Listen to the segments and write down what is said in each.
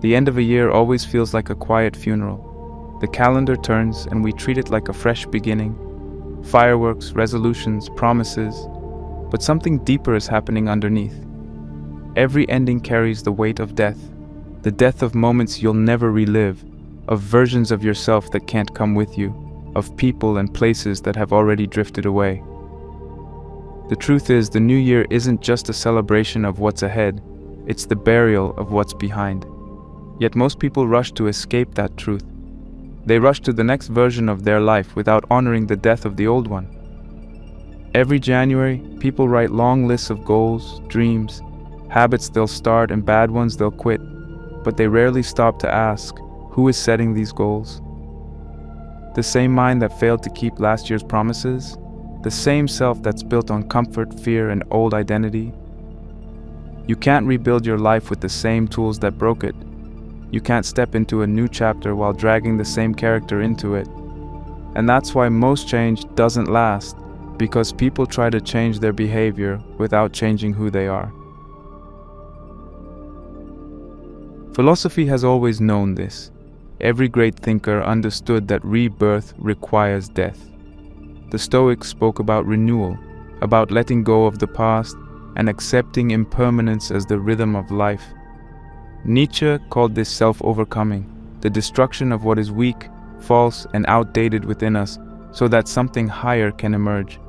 The end of a year always feels like a quiet funeral. The calendar turns and we treat it like a fresh beginning. Fireworks, resolutions, promises. But something deeper is happening underneath. Every ending carries the weight of death. The death of moments you'll never relive, of versions of yourself that can't come with you, of people and places that have already drifted away. The truth is, the new year isn't just a celebration of what's ahead, it's the burial of what's behind. Yet most people rush to escape that truth. They rush to the next version of their life without honoring the death of the old one. Every January, people write long lists of goals, dreams, habits they'll start and bad ones they'll quit, but they rarely stop to ask, who is setting these goals? The same mind that failed to keep last year's promises? The same self that's built on comfort, fear, and old identity? You can't rebuild your life with the same tools that broke it. You can't step into a new chapter while dragging the same character into it. And that's why most change doesn't last, because people try to change their behavior without changing who they are. Philosophy has always known this. Every great thinker understood that rebirth requires death. The Stoics spoke about renewal, about letting go of the past and accepting impermanence as the rhythm of life. Nietzsche called this self-overcoming, the destruction of what is weak, false, and outdated within us so that something higher can emerge.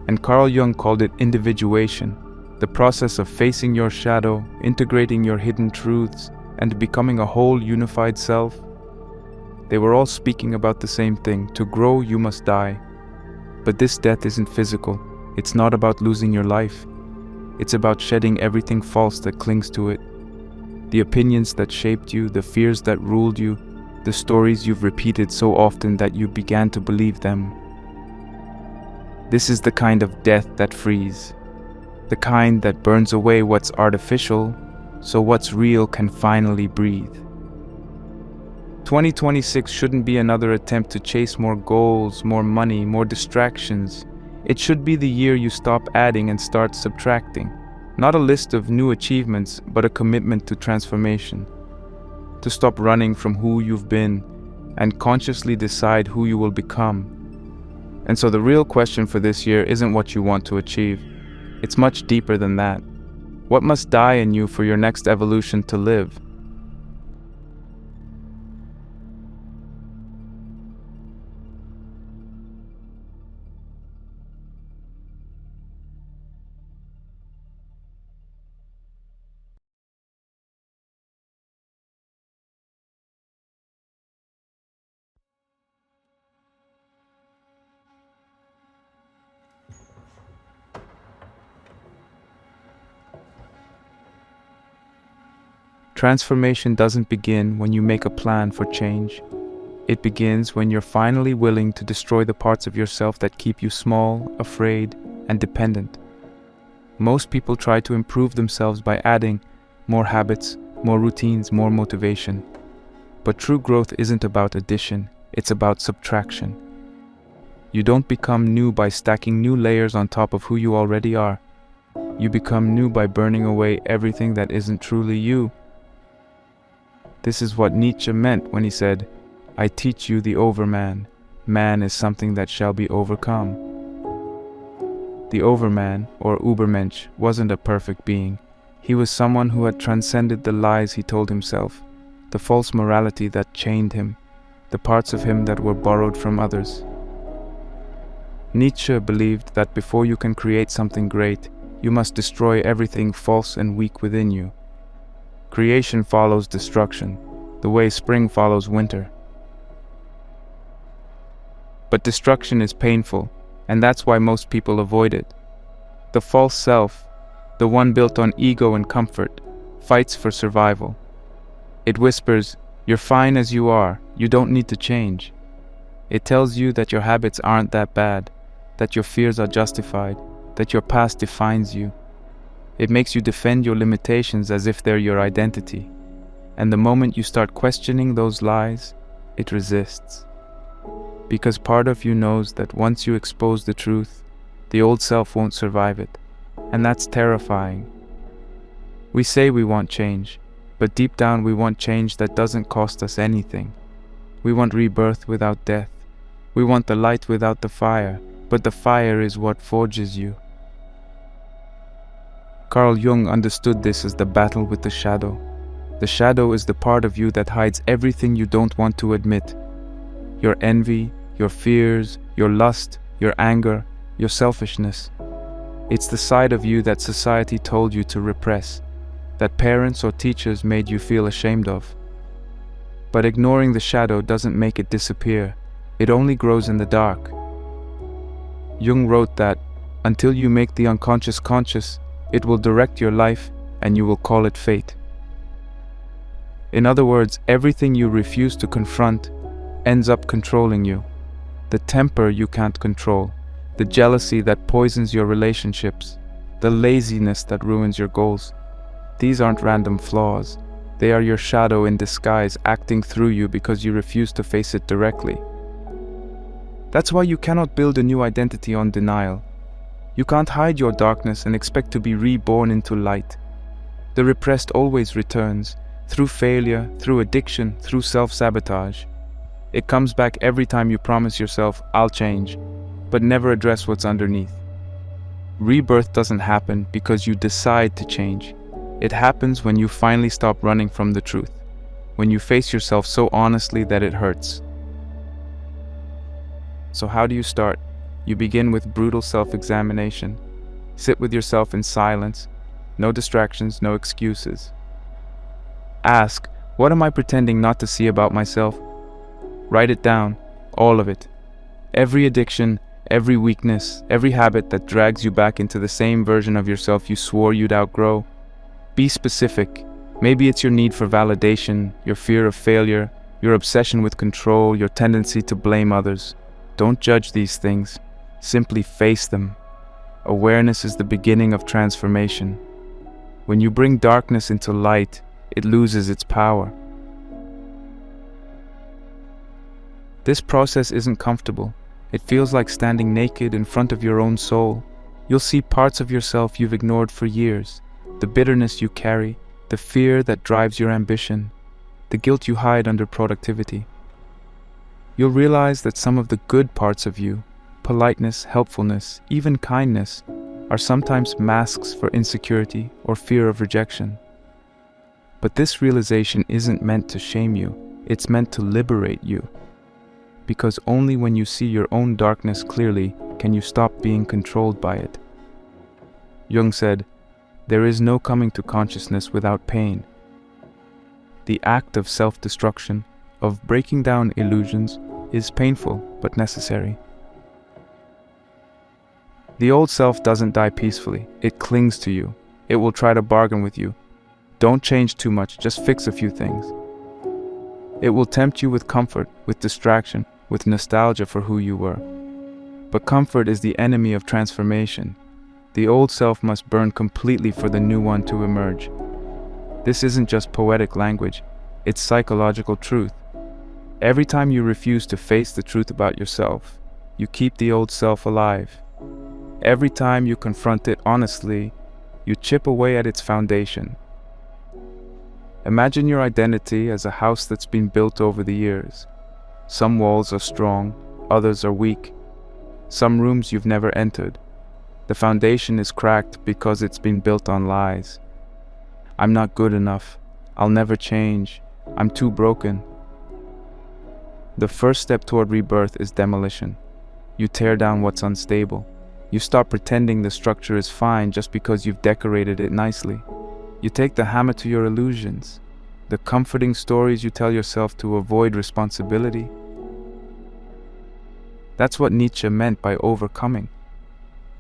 And Carl Jung called it individuation, the process of facing your shadow, integrating your hidden truths, and becoming a whole unified self. They were all speaking about the same thing: to grow, you must die. But this death isn't physical. It's not about losing your life. It's about shedding everything false that clings to it. The opinions that shaped you, the fears that ruled you, the stories you've repeated so often that you began to believe them. This is the kind of death that frees, the kind that burns away what's artificial, so what's real can finally breathe. 2026 shouldn't be another attempt to chase more goals, more money, more distractions. It should be the year you stop adding and start subtracting. Not a list of new achievements, but a commitment to transformation. To stop running from who you've been and consciously decide who you will become. And so the real question for this year isn't what you want to achieve. It's much deeper than that. What must die in you for your next evolution to live? Transformation doesn't begin when you make a plan for change. It begins when you're finally willing to destroy the parts of yourself that keep you small, afraid, and dependent. Most people try to improve themselves by adding more habits, more routines, more motivation. But true growth isn't about addition, it's about subtraction. You don't become new by stacking new layers on top of who you already are. You become new by burning away everything that isn't truly you. This is what Nietzsche meant when he said, "I teach you the overman. Man is something that shall be overcome." The overman, or Übermensch, wasn't a perfect being. He was someone who had transcended the lies he told himself, the false morality that chained him, the parts of him that were borrowed from others. Nietzsche believed that before you can create something great, you must destroy everything false and weak within you. Creation follows destruction, the way spring follows winter. But destruction is painful, and that's why most people avoid it. The false self, the one built on ego and comfort, fights for survival. It whispers, "You're fine as you are, you don't need to change." It tells you that your habits aren't that bad, that your fears are justified, that your past defines you. It makes you defend your limitations as if they're your identity. And the moment you start questioning those lies, it resists. Because part of you knows that once you expose the truth, the old self won't survive it. And that's terrifying. We say we want change. But deep down we want change that doesn't cost us anything. We want rebirth without death. We want the light without the fire, but the fire is what forges you. Carl Jung understood this as the battle with the shadow. The shadow is the part of you that hides everything you don't want to admit. Your envy, your fears, your lust, your anger, your selfishness. It's the side of you that society told you to repress, that parents or teachers made you feel ashamed of. But ignoring the shadow doesn't make it disappear. It only grows in the dark. Jung wrote that, until you make the unconscious conscious, it will direct your life and you will call it fate. In other words, everything you refuse to confront ends up controlling you. The temper you can't control, the jealousy that poisons your relationships, the laziness that ruins your goals. These aren't random flaws. They are your shadow in disguise acting through you because you refuse to face it directly. That's why you cannot build a new identity on denial. You can't hide your darkness and expect to be reborn into light. The repressed always returns, through failure, through addiction, through self-sabotage. It comes back every time you promise yourself, I'll change, but never address what's underneath. Rebirth doesn't happen because you decide to change. It happens when you finally stop running from the truth, when you face yourself so honestly that it hurts. So how do you start? You begin with brutal self-examination. Sit with yourself in silence, no distractions, no excuses. Ask, what am I pretending not to see about myself? Write it down, all of it. Every addiction, every weakness, every habit that drags you back into the same version of yourself you swore you'd outgrow. Be specific. Maybe it's your need for validation, your fear of failure, your obsession with control, your tendency to blame others. Don't judge these things. Simply face them. Awareness is the beginning of transformation. When you bring darkness into light, it loses its power. This process isn't comfortable. It feels like standing naked in front of your own soul. You'll see parts of yourself you've ignored for years. The bitterness you carry, the fear that drives your ambition, the guilt you hide under productivity. You'll realize that some of the good parts of you, politeness, helpfulness, even kindness, are sometimes masks for insecurity or fear of rejection. But this realization isn't meant to shame you, it's meant to liberate you. Because only when you see your own darkness clearly can you stop being controlled by it. Jung said, "There is no coming to consciousness without pain." The act of self-destruction, of breaking down illusions, is painful but necessary. The old self doesn't die peacefully. It clings to you. It will try to bargain with you. Don't change too much, just fix a few things. It will tempt you with comfort, with distraction, with nostalgia for who you were. But comfort is the enemy of transformation. The old self must burn completely for the new one to emerge. This isn't just poetic language, it's psychological truth. Every time you refuse to face the truth about yourself, you keep the old self alive. Every time you confront it honestly, you chip away at its foundation. Imagine your identity as a house that's been built over the years. Some walls are strong, others are weak. Some rooms you've never entered. The foundation is cracked because it's been built on lies. I'm not good enough. I'll never change. I'm too broken. The first step toward rebirth is demolition. You tear down what's unstable. You stop pretending the structure is fine just because you've decorated it nicely. You take the hammer to your illusions, the comforting stories you tell yourself to avoid responsibility. That's what Nietzsche meant by overcoming.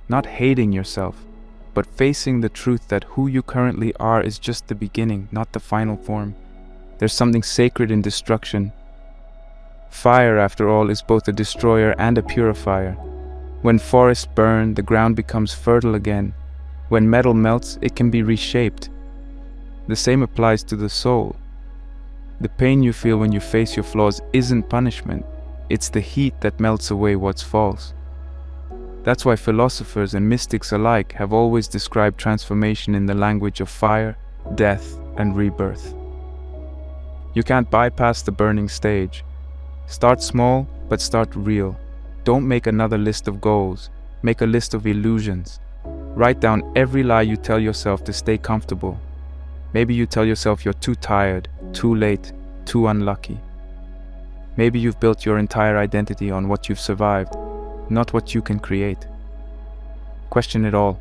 Not hating yourself, but facing the truth that who you currently are is just the beginning, not the final form. There's something sacred in destruction. Fire, after all, is both a destroyer and a purifier. When forests burn, the ground becomes fertile again. When metal melts, it can be reshaped. The same applies to the soul. The pain you feel when you face your flaws isn't punishment. It's the heat that melts away what's false. That's why philosophers and mystics alike have always described transformation in the language of fire, death, and rebirth. You can't bypass the burning stage. Start small, but start real. Don't make another list of goals. Make a list of illusions. Write down every lie you tell yourself to stay comfortable. Maybe you tell yourself you're too tired, too late, too unlucky. Maybe you've built your entire identity on what you've survived, not what you can create. Question it all,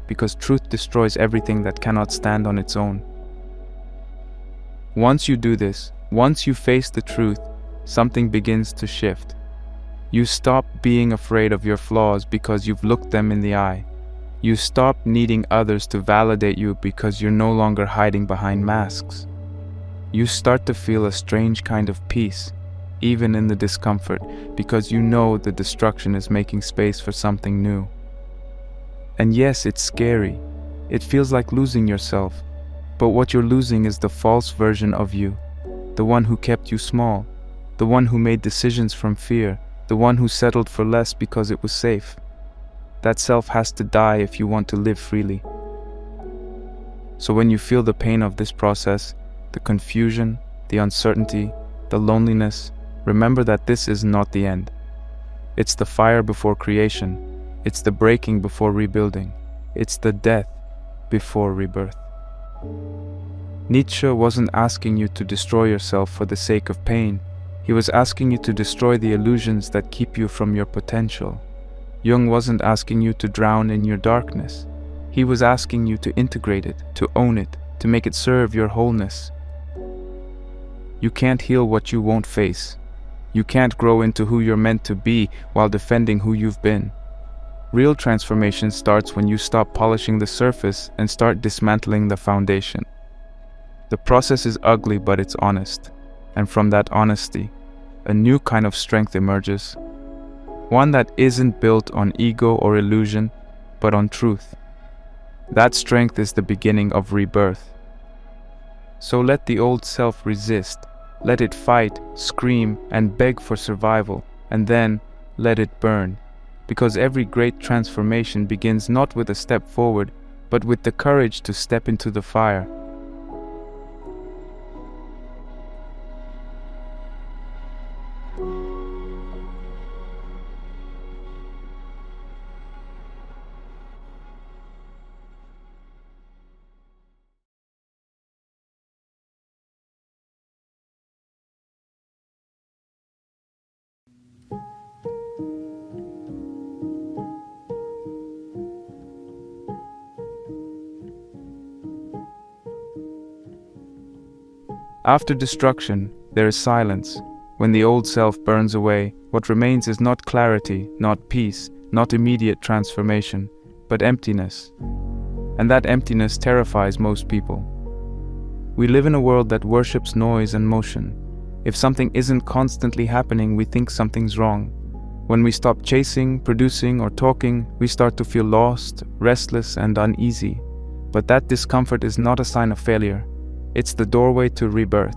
because truth destroys everything that cannot stand on its own. Once you do this, once you face the truth, something begins to shift. You stop being afraid of your flaws because you've looked them in the eye. You stop needing others to validate you because you're no longer hiding behind masks. You start to feel a strange kind of peace, even in the discomfort, because you know the destruction is making space for something new. And yes, it's scary. It feels like losing yourself. But what you're losing is the false version of you, the one who kept you small, the one who made decisions from fear, the one who settled for less because it was safe. That self has to die if you want to live freely. So when you feel the pain of this process, the confusion, the uncertainty, the loneliness, remember that this is not the end. It's the fire before creation. It's the breaking before rebuilding. It's the death before rebirth. Nietzsche wasn't asking you to destroy yourself for the sake of pain. He was asking you to destroy the illusions that keep you from your potential. Jung wasn't asking you to drown in your darkness. He was asking you to integrate it, to own it, to make it serve your wholeness. You can't heal what you won't face. You can't grow into who you're meant to be while defending who you've been. Real transformation starts when you stop polishing the surface and start dismantling the foundation. The process is ugly, but it's honest. And from that honesty, a new kind of strength emerges. One that isn't built on ego or illusion, but on truth. That strength is the beginning of rebirth. So let the old self resist. Let it fight, scream, and beg for survival, and then let it burn. Because every great transformation begins not with a step forward, but with the courage to step into the fire. After destruction, there is silence. When the old self burns away, what remains is not clarity, not peace, not immediate transformation, but emptiness. And that emptiness terrifies most people. We live in a world that worships noise and motion. If something isn't constantly happening, we think something's wrong. When we stop chasing, producing, or talking, we start to feel lost, restless, and uneasy. But that discomfort is not a sign of failure. It's the doorway to rebirth.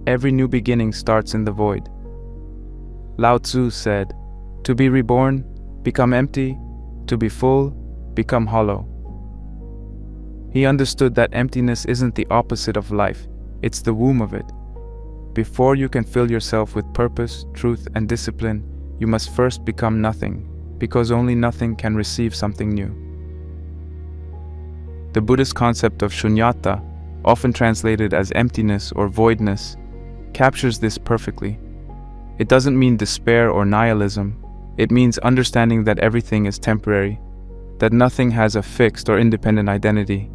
Every new beginning starts in the void. Lao Tzu said, "To be reborn, become empty. To be full, become hollow." He understood that emptiness isn't the opposite of life, it's the womb of it. Before you can fill yourself with purpose, truth, and discipline, you must first become nothing, because only nothing can receive something new. The Buddhist concept of shunyata, often translated as emptiness or voidness, captures this perfectly. It doesn't mean despair or nihilism. It means understanding that everything is temporary, that nothing has a fixed or independent identity.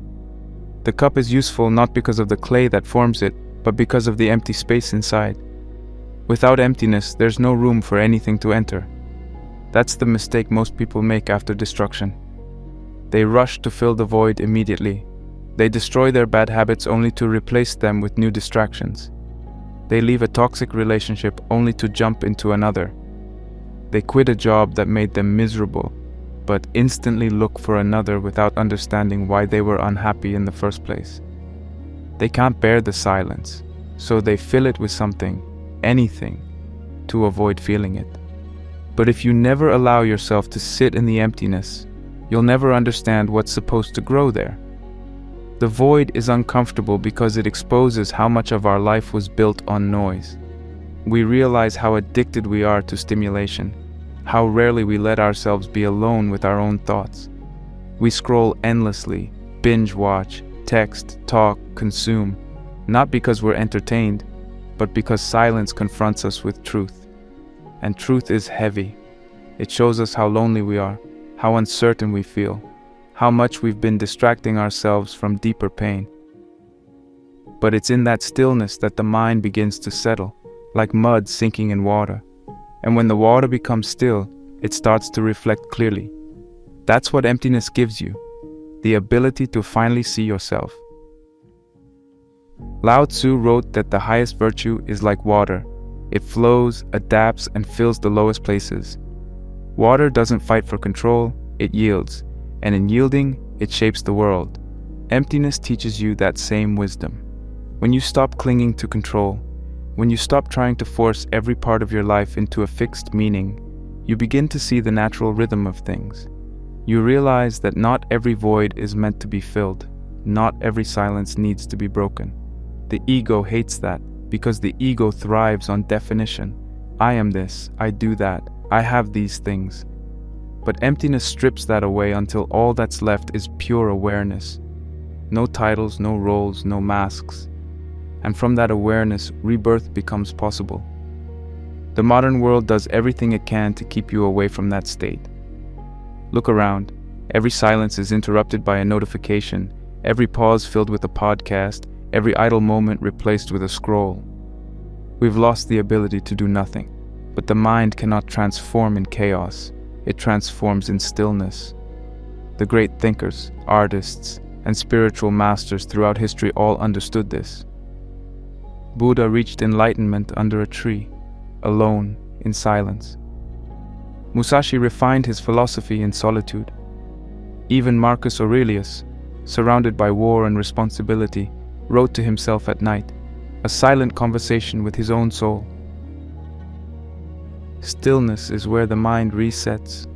The cup is useful not because of the clay that forms it, but because of the empty space inside. Without emptiness, there's no room for anything to enter. That's the mistake most people make after destruction. They rush to fill the void immediately. They destroy their bad habits only to replace them with new distractions. They leave a toxic relationship only to jump into another. They quit a job that made them miserable, but instantly look for another without understanding why they were unhappy in the first place. They can't bear the silence, so they fill it with something, anything, to avoid feeling it. But if you never allow yourself to sit in the emptiness, you'll never understand what's supposed to grow there. The void is uncomfortable because it exposes how much of our life was built on noise. We realize how addicted we are to stimulation, how rarely we let ourselves be alone with our own thoughts. We scroll endlessly, binge watch, text, talk, consume, not because we're entertained, but because silence confronts us with truth. And truth is heavy. It shows us how lonely we are, how uncertain we feel, how much we've been distracting ourselves from deeper pain. But it's in that stillness that the mind begins to settle, like mud sinking in water. And when the water becomes still, it starts to reflect clearly. That's what emptiness gives you, the ability to finally see yourself. Lao Tzu wrote that the highest virtue is like water. It flows, adapts, and fills the lowest places. Water doesn't fight for control, it yields, and in yielding, it shapes the world. Emptiness teaches you that same wisdom. When you stop clinging to control, when you stop trying to force every part of your life into a fixed meaning, you begin to see the natural rhythm of things. You realize that not every void is meant to be filled, not every silence needs to be broken. The ego hates that, because the ego thrives on definition. I am this, I do that, I have these things. But emptiness strips that away until all that's left is pure awareness. No titles, no roles, no masks. And from that awareness, rebirth becomes possible. The modern world does everything it can to keep you away from that state. Look around. Every silence is interrupted by a notification, every pause filled with a podcast, every idle moment replaced with a scroll. We've lost the ability to do nothing, but the mind cannot transform in chaos. It transforms in stillness. The great thinkers, artists, and spiritual masters throughout history all understood this. Buddha reached enlightenment under a tree, alone, in silence. Musashi refined his philosophy in solitude. Even Marcus Aurelius, surrounded by war and responsibility, wrote to himself at night, a silent conversation with his own soul. Stillness is where the mind resets,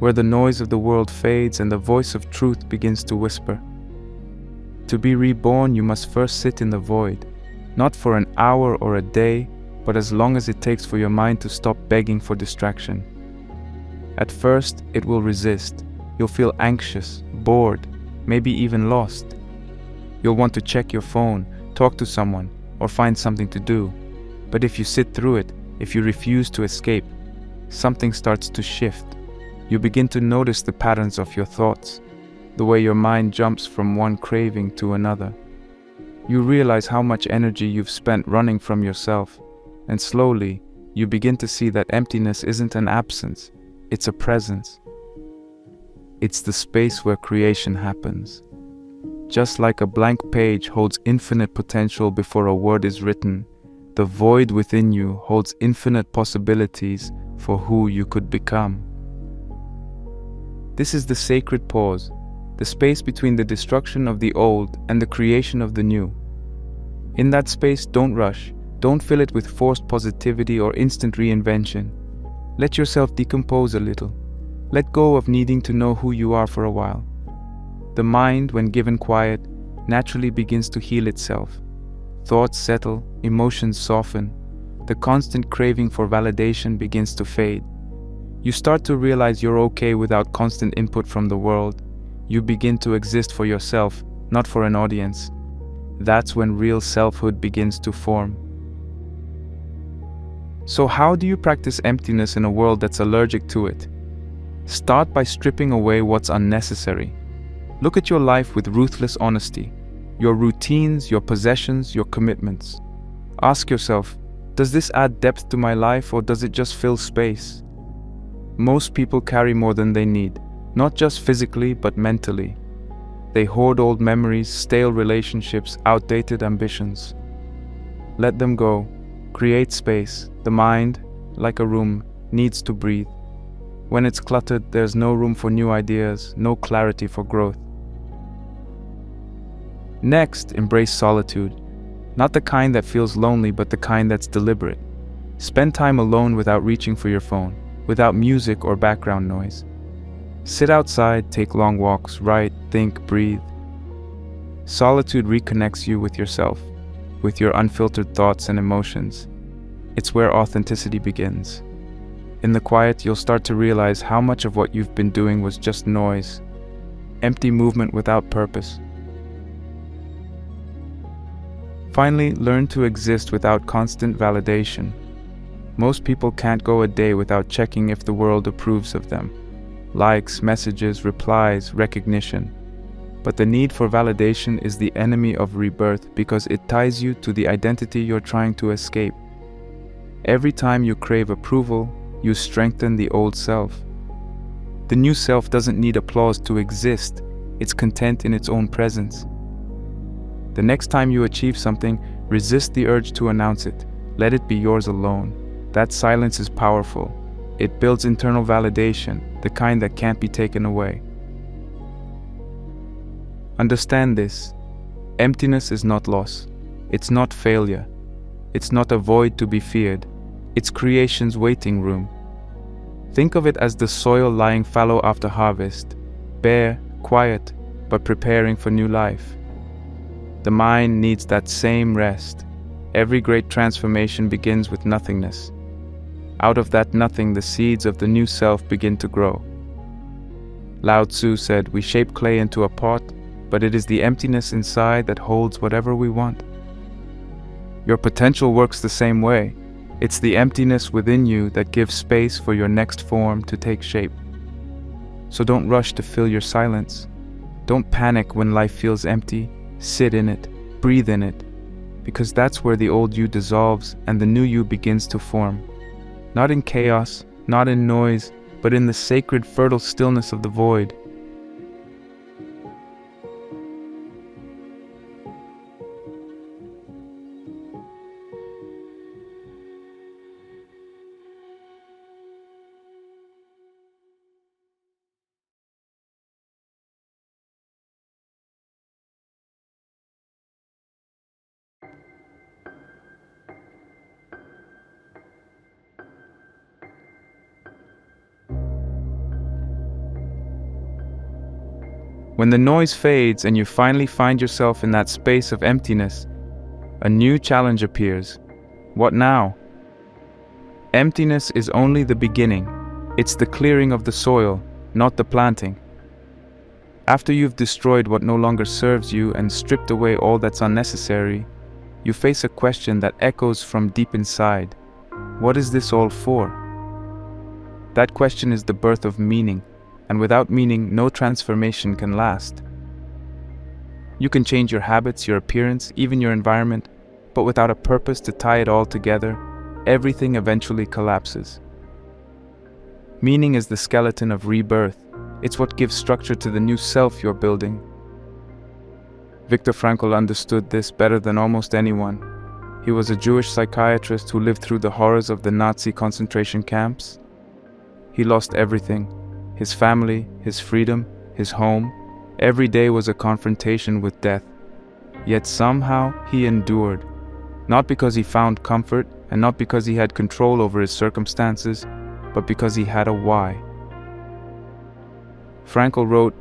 where the noise of the world fades and the voice of truth begins to whisper. To be reborn, you must first sit in the void, not for an hour or a day, but as long as it takes for your mind to stop begging for distraction. At first, it will resist. You'll feel anxious, bored, maybe even lost. You'll want to check your phone, talk to someone, or find something to do. But if you sit through it, if you refuse to escape, something starts to shift. You begin to notice the patterns of your thoughts, the way your mind jumps from one craving to another. You realize how much energy you've spent running from yourself, and slowly, you begin to see that emptiness isn't an absence, it's a presence. It's the space where creation happens. Just like a blank page holds infinite potential before a word is written, the void within you holds infinite possibilities for who you could become. This is the sacred pause, the space between the destruction of the old and the creation of the new. In that space, don't rush. Don't fill it with forced positivity or instant reinvention. Let yourself decompose a little. Let go of needing to know who you are for a while. The mind, when given quiet, naturally begins to heal itself. Thoughts settle, emotions soften. The constant craving for validation begins to fade. You start to realize you're okay without constant input from the world. You begin to exist for yourself, not for an audience. That's when real selfhood begins to form. So how do you practice emptiness in a world that's allergic to it? Start by stripping away what's unnecessary. Look at your life with ruthless honesty. Your routines, your possessions, your commitments. Ask yourself, does this add depth to my life or does it just fill space? Most people carry more than they need, not just physically but mentally. They hoard old memories, stale relationships, outdated ambitions. Let them go. Create space. The mind, like a room, needs to breathe. When it's cluttered, there's no room for new ideas, no clarity for growth. Next, embrace solitude. Not the kind that feels lonely, but the kind that's deliberate. Spend time alone without reaching for your phone, without music or background noise. Sit outside, take long walks, write, think, breathe. Solitude reconnects you with yourself, with your unfiltered thoughts and emotions. It's where authenticity begins. In the quiet, you'll start to realize how much of what you've been doing was just noise, empty movement without purpose. Finally, learn to exist without constant validation. Most people can't go a day without checking if the world approves of them. Likes, messages, replies, recognition. But the need for validation is the enemy of rebirth because it ties you to the identity you're trying to escape. Every time you crave approval, you strengthen the old self. The new self doesn't need applause to exist. It's content in its own presence. The next time you achieve something, resist the urge to announce it. Let it be yours alone. That silence is powerful. It builds internal validation, the kind that can't be taken away. Understand this. Emptiness is not loss. It's not failure. It's not a void to be feared. It's creation's waiting room. Think of it as the soil lying fallow after harvest, bare, quiet, but preparing for new life. The mind needs that same rest. Every great transformation begins with nothingness. Out of that nothing, the seeds of the new self begin to grow. Lao Tzu said, "We shape clay into a pot, but it is the emptiness inside that holds whatever we want." Your potential works the same way. It's the emptiness within you that gives space for your next form to take shape. So don't rush to fill your silence. Don't panic when life feels empty. Sit in it, breathe in it, because that's where the old you dissolves and the new you begins to form. Not in chaos, not in noise, but in the sacred, fertile stillness of the void. When the noise fades and you finally find yourself in that space of emptiness, a new challenge appears. What now? Emptiness is only the beginning. It's the clearing of the soil, not the planting. After you've destroyed what no longer serves you and stripped away all that's unnecessary, you face a question that echoes from deep inside. What is this all for? That question is the birth of meaning. And without meaning, no transformation can last. You can change your habits, your appearance, even your environment, but without a purpose to tie it all together, everything eventually collapses. Meaning is the skeleton of rebirth. It's what gives structure to the new self you're building. Viktor Frankl understood this better than almost anyone. He was a Jewish psychiatrist who lived through the horrors of the Nazi concentration camps. He lost everything. His family, his freedom, his home. Every day was a confrontation with death. Yet somehow he endured. Not because he found comfort and not because he had control over his circumstances, but because he had a why. Frankl wrote,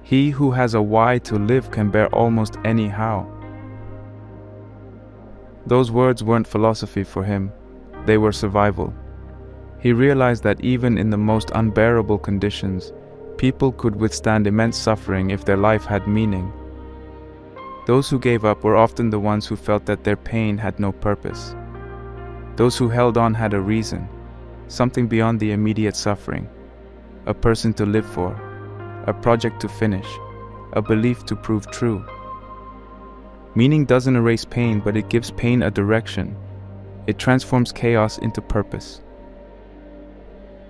"He who has a why to live can bear almost any how." Those words weren't philosophy for him, they were survival. He realized that even in the most unbearable conditions, people could withstand immense suffering if their life had meaning. Those who gave up were often the ones who felt that their pain had no purpose. Those who held on had a reason, something beyond the immediate suffering, a person to live for, a project to finish, a belief to prove true. Meaning doesn't erase pain, but it gives pain a direction. It transforms chaos into purpose.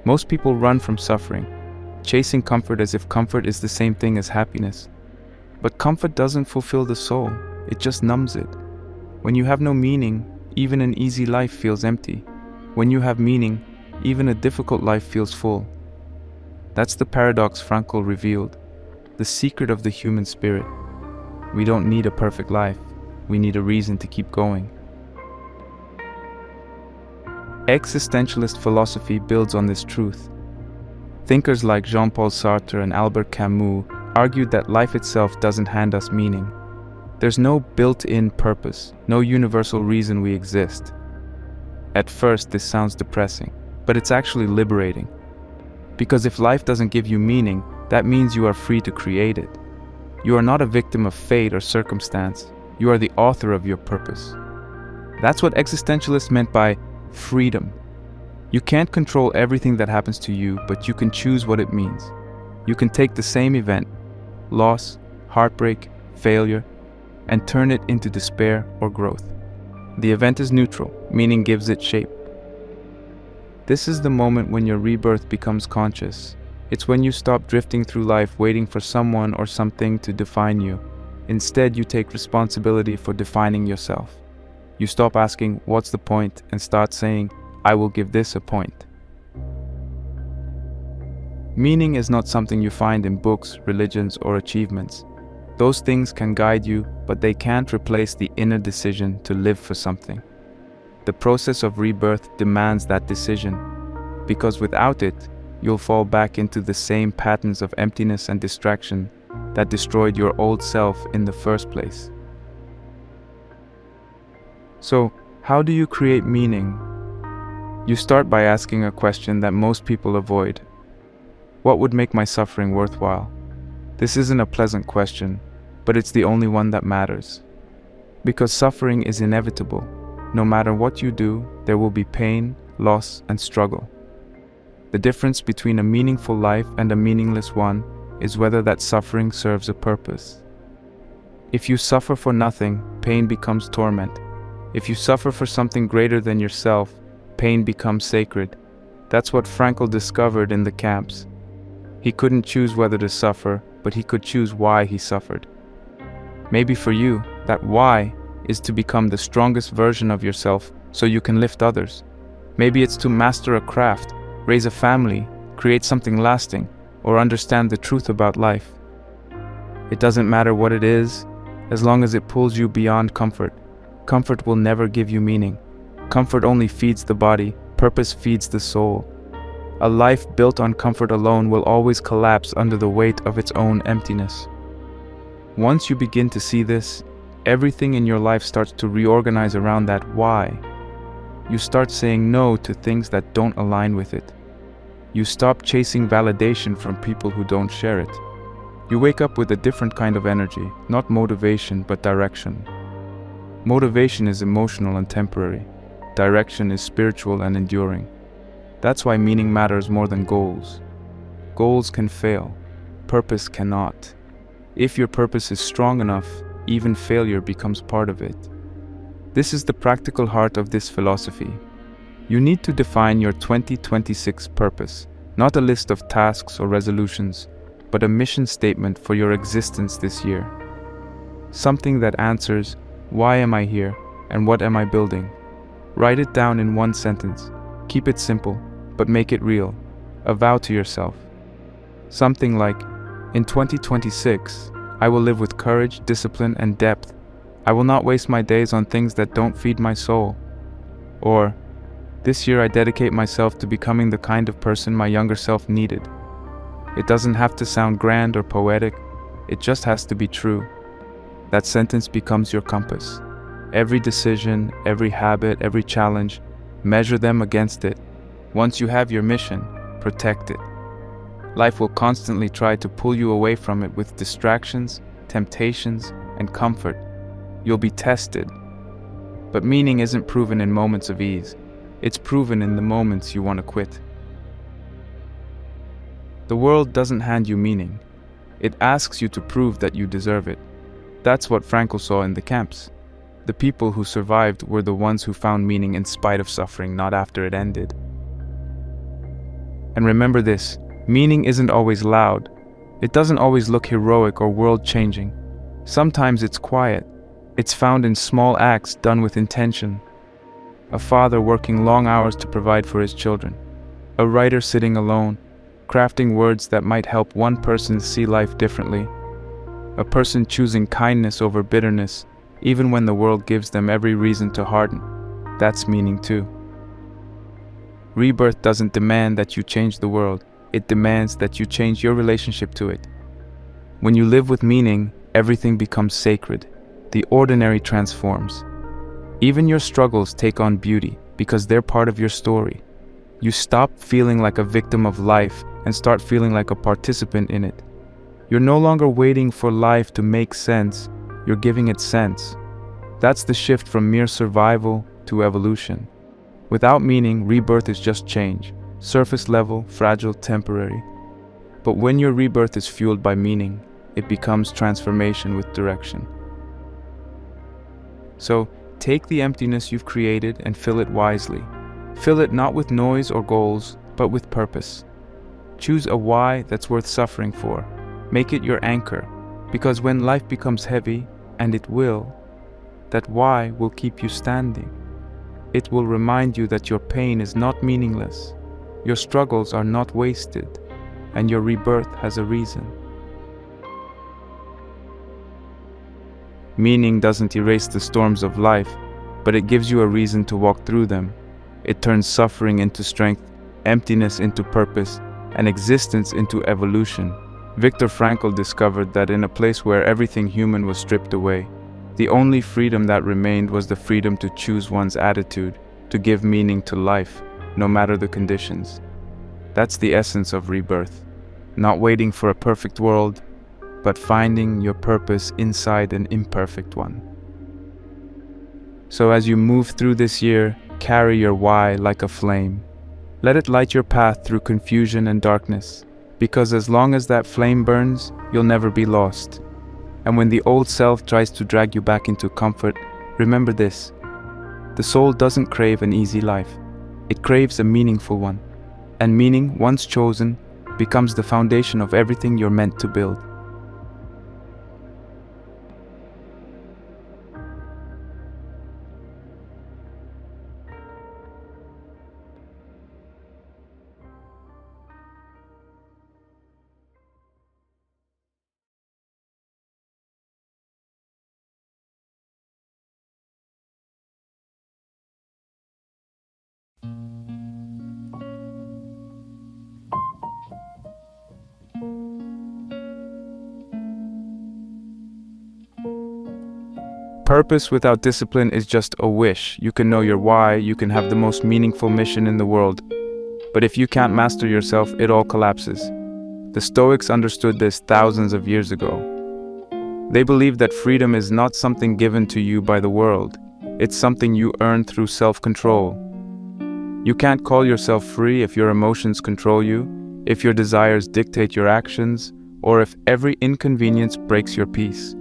Most people run from suffering, chasing comfort as if comfort is the same thing as happiness. But comfort doesn't fulfill the soul, it just numbs it. When you have no meaning, even an easy life feels empty. When you have meaning, even a difficult life feels full. That's the paradox Frankl revealed, the secret of the human spirit. We don't need a perfect life, we need a reason to keep going. Existentialist philosophy builds on this truth. Thinkers like Jean-Paul Sartre and Albert Camus argued that life itself doesn't hand us meaning, There's no built-in purpose, no universal reason we exist. At first, this sounds depressing, but it's actually liberating. Because if life doesn't give you meaning, that means you are free to create it. You are not a victim of fate or circumstance. You are the author of your purpose. That's what existentialists meant by freedom. You can't control everything that happens to you, but you can choose what it means. You can take the same event, loss, heartbreak, failure, and turn it into despair or growth. The event is neutral, meaning gives it shape. This is the moment when your rebirth becomes conscious. It's when you stop drifting through life waiting for someone or something to define you. Instead, you take responsibility for defining yourself. You stop asking, "What's the point?" and start saying, "I will give this a point." Meaning is not something you find in books, religions, or achievements. Those things can guide you, but they can't replace the inner decision to live for something. The process of rebirth demands that decision, because without it, you'll fall back into the same patterns of emptiness and distraction that destroyed your old self in the first place. So, how do you create meaning? You start by asking a question that most people avoid. What would make my suffering worthwhile? This isn't a pleasant question, but it's the only one that matters. Because suffering is inevitable. No matter what you do, there will be pain, loss, and struggle. The difference between a meaningful life and a meaningless one is whether that suffering serves a purpose. If you suffer for nothing, pain becomes torment. If you suffer for something greater than yourself, pain becomes sacred. That's what Frankl discovered in the camps. He couldn't choose whether to suffer, but he could choose why he suffered. Maybe for you, that why is to become the strongest version of yourself so you can lift others. Maybe it's to master a craft, raise a family, create something lasting, or understand the truth about life. It doesn't matter what it is, as long as it pulls you beyond comfort. Comfort will never give you meaning. Comfort only feeds the body, purpose feeds the soul. A life built on comfort alone will always collapse under the weight of its own emptiness. Once you begin to see this, everything in your life starts to reorganize around that why. You start saying no to things that don't align with it. You stop chasing validation from people who don't share it. You wake up with a different kind of energy, not motivation, but direction. Motivation is emotional and temporary. Direction is spiritual and enduring. That's why meaning matters more than goals. Goals can fail. Purpose cannot. If your purpose is strong enough, even failure becomes part of it. This is the practical heart of this philosophy. You need to define your 2026 purpose, not a list of tasks or resolutions, but a mission statement for your existence this year. Something that answers, why am I here, and what am I building? Write it down in one sentence. Keep it simple, but make it real. A vow to yourself. Something like, in 2026, I will live with courage, discipline, and depth. I will not waste my days on things that don't feed my soul. Or, this year I dedicate myself to becoming the kind of person my younger self needed. It doesn't have to sound grand or poetic, it just has to be true. That sentence becomes your compass. Every decision, every habit, every challenge, measure them against it. Once you have your mission, protect it. Life will constantly try to pull you away from it with distractions, temptations, and comfort. You'll be tested. But meaning isn't proven in moments of ease. It's proven in the moments you want to quit. The world doesn't hand you meaning. It asks you to prove that you deserve it. That's what Frankl saw in the camps. The people who survived were the ones who found meaning in spite of suffering, not after it ended. And remember this, meaning isn't always loud. It doesn't always look heroic or world-changing. Sometimes it's quiet. It's found in small acts done with intention. A father working long hours to provide for his children. A writer sitting alone, crafting words that might help one person see life differently. A person choosing kindness over bitterness, even when the world gives them every reason to harden. That's meaning too. Rebirth doesn't demand that you change the world. It demands that you change your relationship to it. When you live with meaning, everything becomes sacred. the ordinary transforms. Even your struggles take on beauty because they're part of your story. You stop feeling like a victim of life and start feeling like a participant in it. You're no longer waiting for life to make sense, you're giving it sense. That's the shift from mere survival to evolution. Without meaning, rebirth is just change, surface level, fragile, temporary. But when your rebirth is fueled by meaning, it becomes transformation with direction. So, take the emptiness you've created and fill it wisely. Fill it not with noise or goals, but with purpose. Choose a why that's worth suffering for. Make it your anchor, because when life becomes heavy, and it will, that why will keep you standing. It will remind you that your pain is not meaningless, your struggles are not wasted, and your rebirth has a reason. Meaning doesn't erase the storms of life, but it gives you a reason to walk through them. It turns suffering into strength, emptiness into purpose, and existence into evolution. Viktor Frankl discovered that in a place where everything human was stripped away, the only freedom that remained was the freedom to choose one's attitude, to give meaning to life, no matter the conditions. That's the essence of rebirth. Not waiting for a perfect world, but finding your purpose inside an imperfect one. So as you move through this year, carry your why like a flame. Let it light your path through confusion and darkness, because as long as that flame burns, you'll never be lost. And when the old self tries to drag you back into comfort, remember this: the soul doesn't crave an easy life, it craves a meaningful one. And meaning, once chosen, becomes the foundation of everything you're meant to build. Purpose without discipline is just a wish. You can know your why, you can have the most meaningful mission in the world. But if you can't master yourself, it all collapses. The Stoics understood this thousands of years ago. They believed that freedom is not something given to you by the world. It's something you earn through self-control. You can't call yourself free if your emotions control you, if your desires dictate your actions, or if every inconvenience breaks your peace.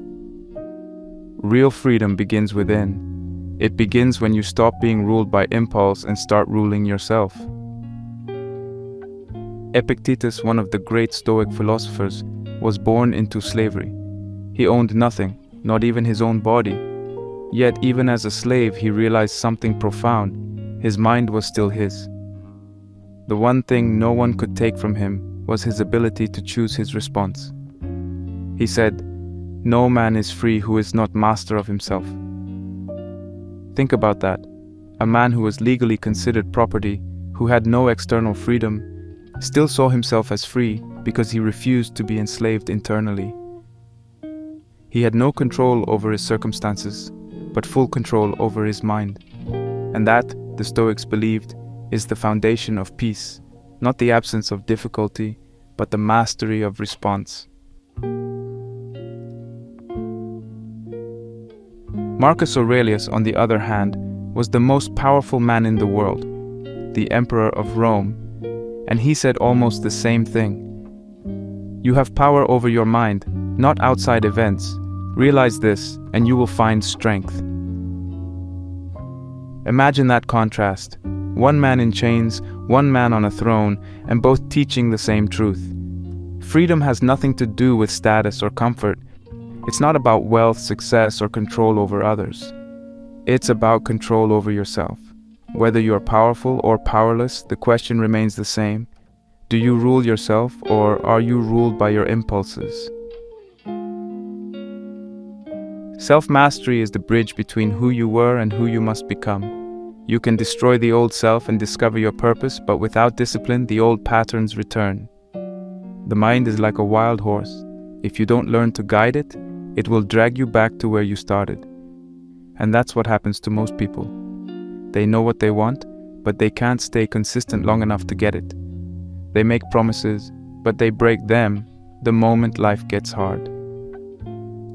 Real freedom begins within. It begins when you stop being ruled by impulse and start ruling yourself. Epictetus, one of the great Stoic philosophers, was born into slavery. He owned nothing, not even his own body. Yet even as a slave, he realized something profound. His mind was still his. The one thing no one could take from him was his ability to choose his response. He said, "No man is free who is not master of himself." Think about that. A man who was legally considered property, who had no external freedom, still saw himself as free because he refused to be enslaved internally. He had no control over his circumstances, but full control over his mind. And that, the Stoics believed, is the foundation of peace, not the absence of difficulty, but the mastery of response. Marcus Aurelius, on the other hand, was the most powerful man in the world, the Emperor of Rome, and he said almost the same thing. You have power over your mind, not outside events. Realize this, and you will find strength. Imagine that contrast. One man in chains, one man on a throne, and both teaching the same truth. Freedom has nothing to do with status or comfort. It's not about wealth, success, or control over others. It's about control over yourself. Whether you are powerful or powerless, the question remains the same. Do you rule yourself, or are you ruled by your impulses? Self-mastery is the bridge between who you were and who you must become. You can destroy the old self and discover your purpose, but without discipline, the old patterns return. The mind is like a wild horse. If you don't learn to guide it, It will drag you back to where you started. And that's what happens to most people. They know what they want, but they can't stay consistent long enough to get it. They make promises, but they break them the moment life gets hard.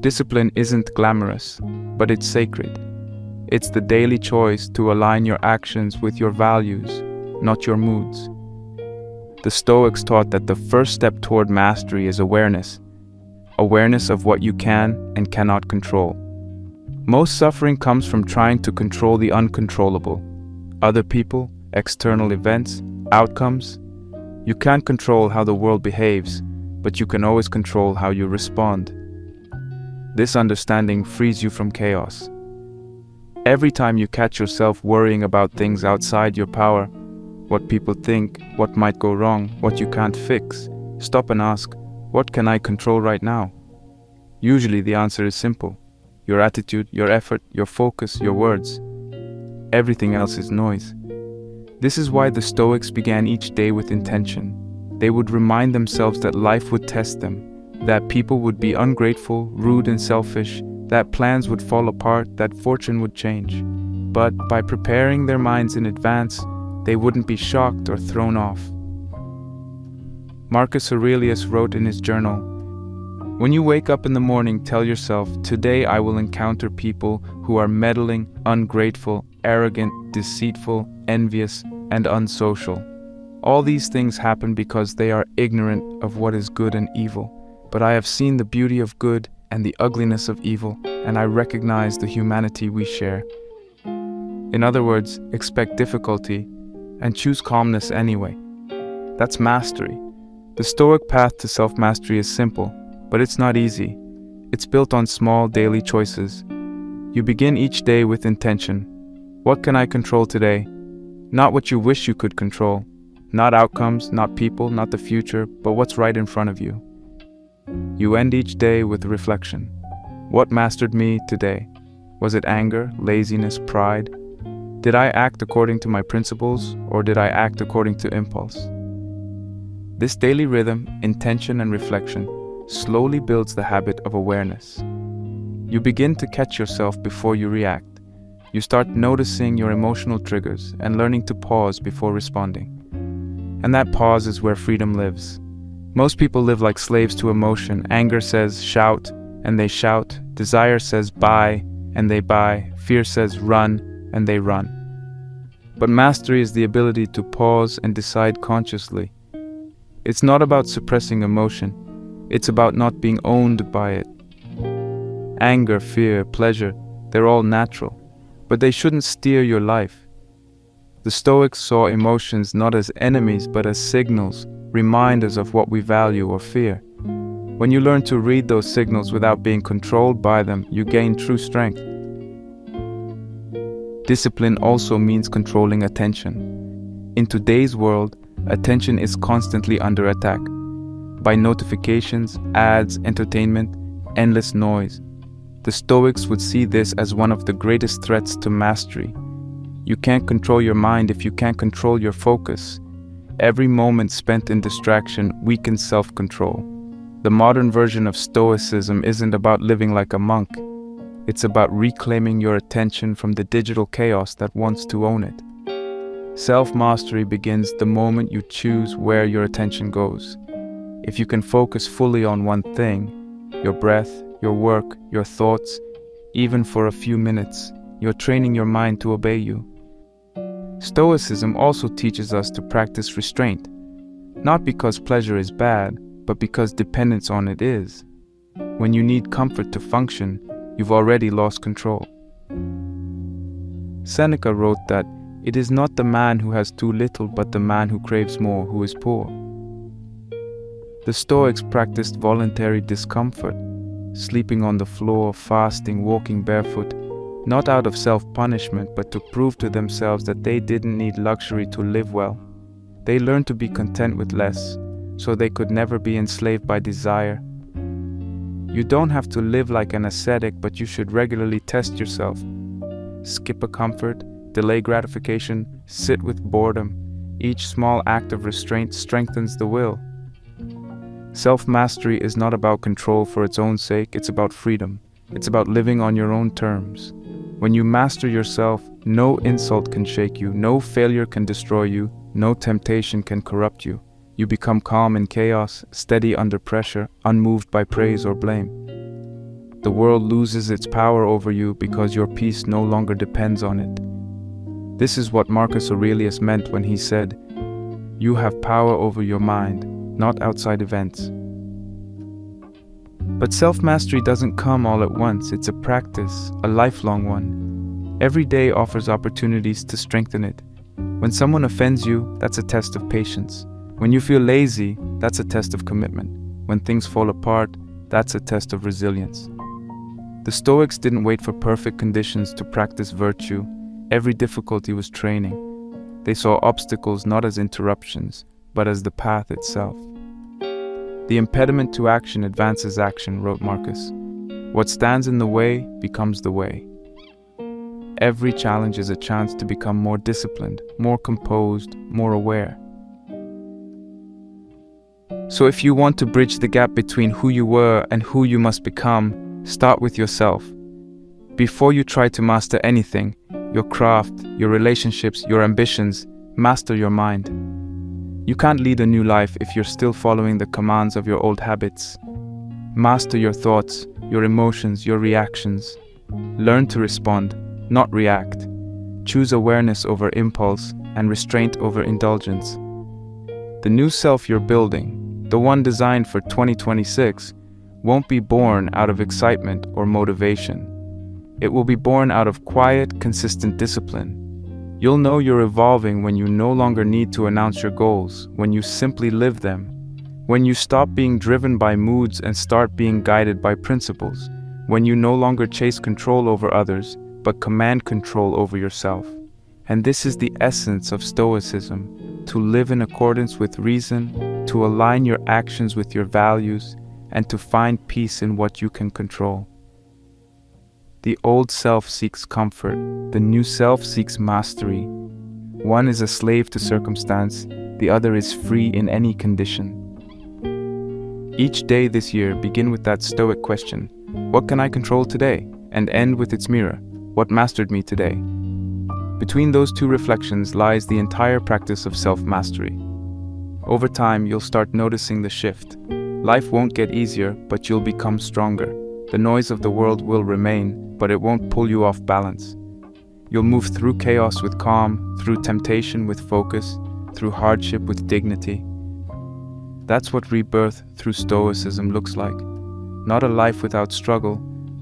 Discipline isn't glamorous, but it's sacred. It's the daily choice to align your actions with your values, not your moods. The Stoics taught that the first step toward mastery is awareness. Awareness of what you can and cannot control. Most suffering comes from trying to control the uncontrollable. Other people, external events, outcomes. You can't control how the world behaves, but you can always control how you respond. This understanding frees you from chaos. Every time you catch yourself worrying about things outside your power, what people think, what might go wrong, what you can't fix, stop and ask, what can I control right now? Usually the answer is simple. Your attitude, your effort, your focus, your words. Everything else is noise. This is why the Stoics began each day with intention. They would remind themselves that life would test them, that people would be ungrateful, rude and selfish, that plans would fall apart, that fortune would change. But by preparing their minds in advance, they wouldn't be shocked or thrown off. Marcus Aurelius wrote in his journal, "When you wake up in the morning, tell yourself, today I will encounter people who are meddling, ungrateful, arrogant, deceitful, envious, and unsocial. All these things happen because they are ignorant of what is good and evil. But I have seen the beauty of good and the ugliness of evil, and I recognize the humanity we share." In other words, expect difficulty and choose calmness anyway. That's mastery. The Stoic path to self-mastery is simple, but it's not easy. It's built on small daily choices. You begin each day with intention. What can I control today? Not what you wish you could control. Not outcomes, not people, not the future, but what's right in front of you. You end each day with reflection. What mastered me today? Was it anger, laziness, pride? Did I act according to my principles, or did I act according to impulse? This daily rhythm, intention and reflection, slowly builds the habit of awareness. You begin to catch yourself before you react. You start noticing your emotional triggers and learning to pause before responding. And that pause is where freedom lives. Most people live like slaves to emotion. Anger says shout, and they shout. Desire says buy, and they buy. Fear says run, and they run. But mastery is the ability to pause and decide consciously. It's not about suppressing emotion. It's about not being owned by it. Anger, fear, pleasure, they're all natural, but they shouldn't steer your life. The Stoics saw emotions not as enemies, but as signals, reminders of what we value or fear. When you learn to read those signals without being controlled by them, you gain true strength. Discipline also means controlling attention. In today's world, attention is constantly under attack. By notifications, ads, entertainment, endless noise. The Stoics would see this as one of the greatest threats to mastery. You can't control your mind if you can't control your focus. Every moment spent in distraction weakens self-control. The modern version of Stoicism isn't about living like a monk. It's about reclaiming your attention from the digital chaos that wants to own it. Self-mastery begins the moment you choose where your attention goes. If you can focus fully on one thing, your breath, your work, your thoughts, even for a few minutes, you're training your mind to obey you. Stoicism also teaches us to practice restraint, not because pleasure is bad, but because dependence on it is. When you need comfort to function, you've already lost control. Seneca wrote that it is not the man who has too little, but the man who craves more who is poor. The Stoics practiced voluntary discomfort, sleeping on the floor, fasting, walking barefoot, not out of self-punishment, but to prove to themselves that they didn't need luxury to live well. They learned to be content with less, so they could never be enslaved by desire. You don't have to live like an ascetic, but you should regularly test yourself. Skip a comfort, delay gratification, sit with boredom. Each small act of restraint strengthens the will. Self-mastery is not about control for its own sake, it's about freedom. It's about living on your own terms. When you master yourself, no insult can shake you, no failure can destroy you, no temptation can corrupt you. You become calm in chaos, steady under pressure, unmoved by praise or blame. The world loses its power over you because your peace no longer depends on it. This is what Marcus Aurelius meant when he said, "You have power over your mind, not outside events." But self-mastery doesn't come all at once. It's a practice, a lifelong one. Every day offers opportunities to strengthen it. When someone offends you, that's a test of patience. When you feel lazy, that's a test of commitment. When things fall apart, that's a test of resilience. The Stoics didn't wait for perfect conditions to practice virtue. Every difficulty was training. They saw obstacles not as interruptions, but as the path itself. "The impediment to action advances action," wrote Marcus. "What stands in the way becomes the way." Every challenge is a chance to become more disciplined, more composed, more aware. So if you want to bridge the gap between who you were and who you must become, start with yourself. Before you try to master anything, your craft, your relationships, your ambitions, master your mind. You can't lead a new life if you're still following the commands of your old habits. Master your thoughts, your emotions, your reactions. Learn to respond, not react. Choose awareness over impulse and restraint over indulgence. The new self you're building, the one designed for 2026, won't be born out of excitement or motivation. It will be born out of quiet, consistent discipline. You'll know you're evolving when you no longer need to announce your goals, when you simply live them, when you stop being driven by moods and start being guided by principles, when you no longer chase control over others, but command control over yourself. And this is the essence of Stoicism, to live in accordance with reason, to align your actions with your values, and to find peace in what you can control. The old self seeks comfort, the new self seeks mastery. One is a slave to circumstance, the other is free in any condition. Each day this year, begin with that Stoic question, "What can I control today?" and end with its mirror, "What mastered me today?" Between those two reflections lies the entire practice of self-mastery. Over time, you'll start noticing the shift. Life won't get easier, but you'll become stronger. The noise of the world will remain, but it won't pull you off balance. You'll move through chaos with calm, through temptation with focus, through hardship with dignity. That's what rebirth through Stoicism looks like. Not a life without struggle,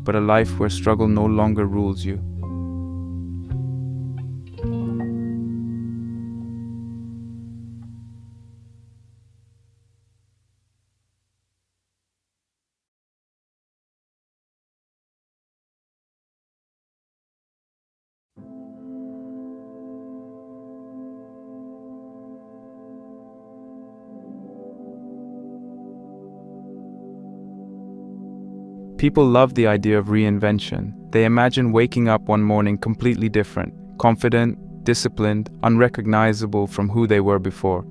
but a life where struggle no longer rules you. People love the idea of reinvention. They imagine waking up one morning completely different, confident, disciplined, unrecognizable from who they were before.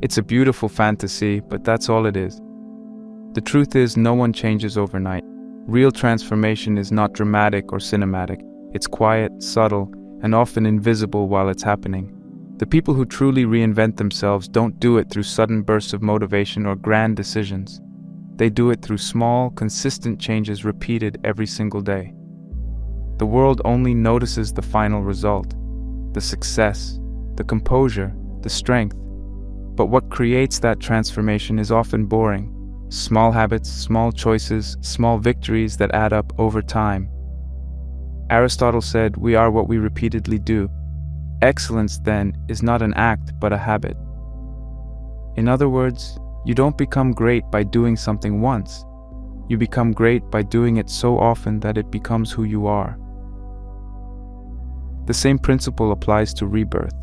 It's a beautiful fantasy, but that's all it is. The truth is, no one changes overnight. Real transformation is not dramatic or cinematic. It's quiet, subtle, and often invisible while it's happening. The people who truly reinvent themselves don't do it through sudden bursts of motivation or grand decisions. They do it through small, consistent changes repeated every single day. The world only notices the final result, the success, the composure, the strength. But what creates that transformation is often boring. Small habits, small choices, small victories that add up over time. Aristotle said, "We are what we repeatedly do." Excellence, then, is not an act, but a habit. In other words, you don't become great by doing something once. You become great by doing it so often that it becomes who you are. The same principle applies to rebirth.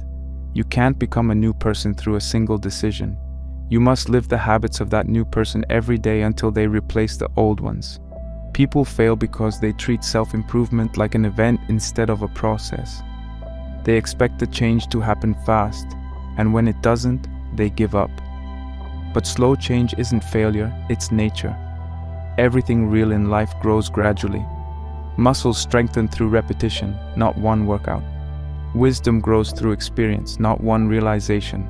You can't become a new person through a single decision. You must live the habits of that new person every day until they replace the old ones. People fail because they treat self-improvement like an event instead of a process. They expect the change to happen fast, and when it doesn't, they give up. But slow change isn't failure, it's nature. Everything real in life grows gradually. Muscles strengthen through repetition, not one workout. Wisdom grows through experience, not one realization.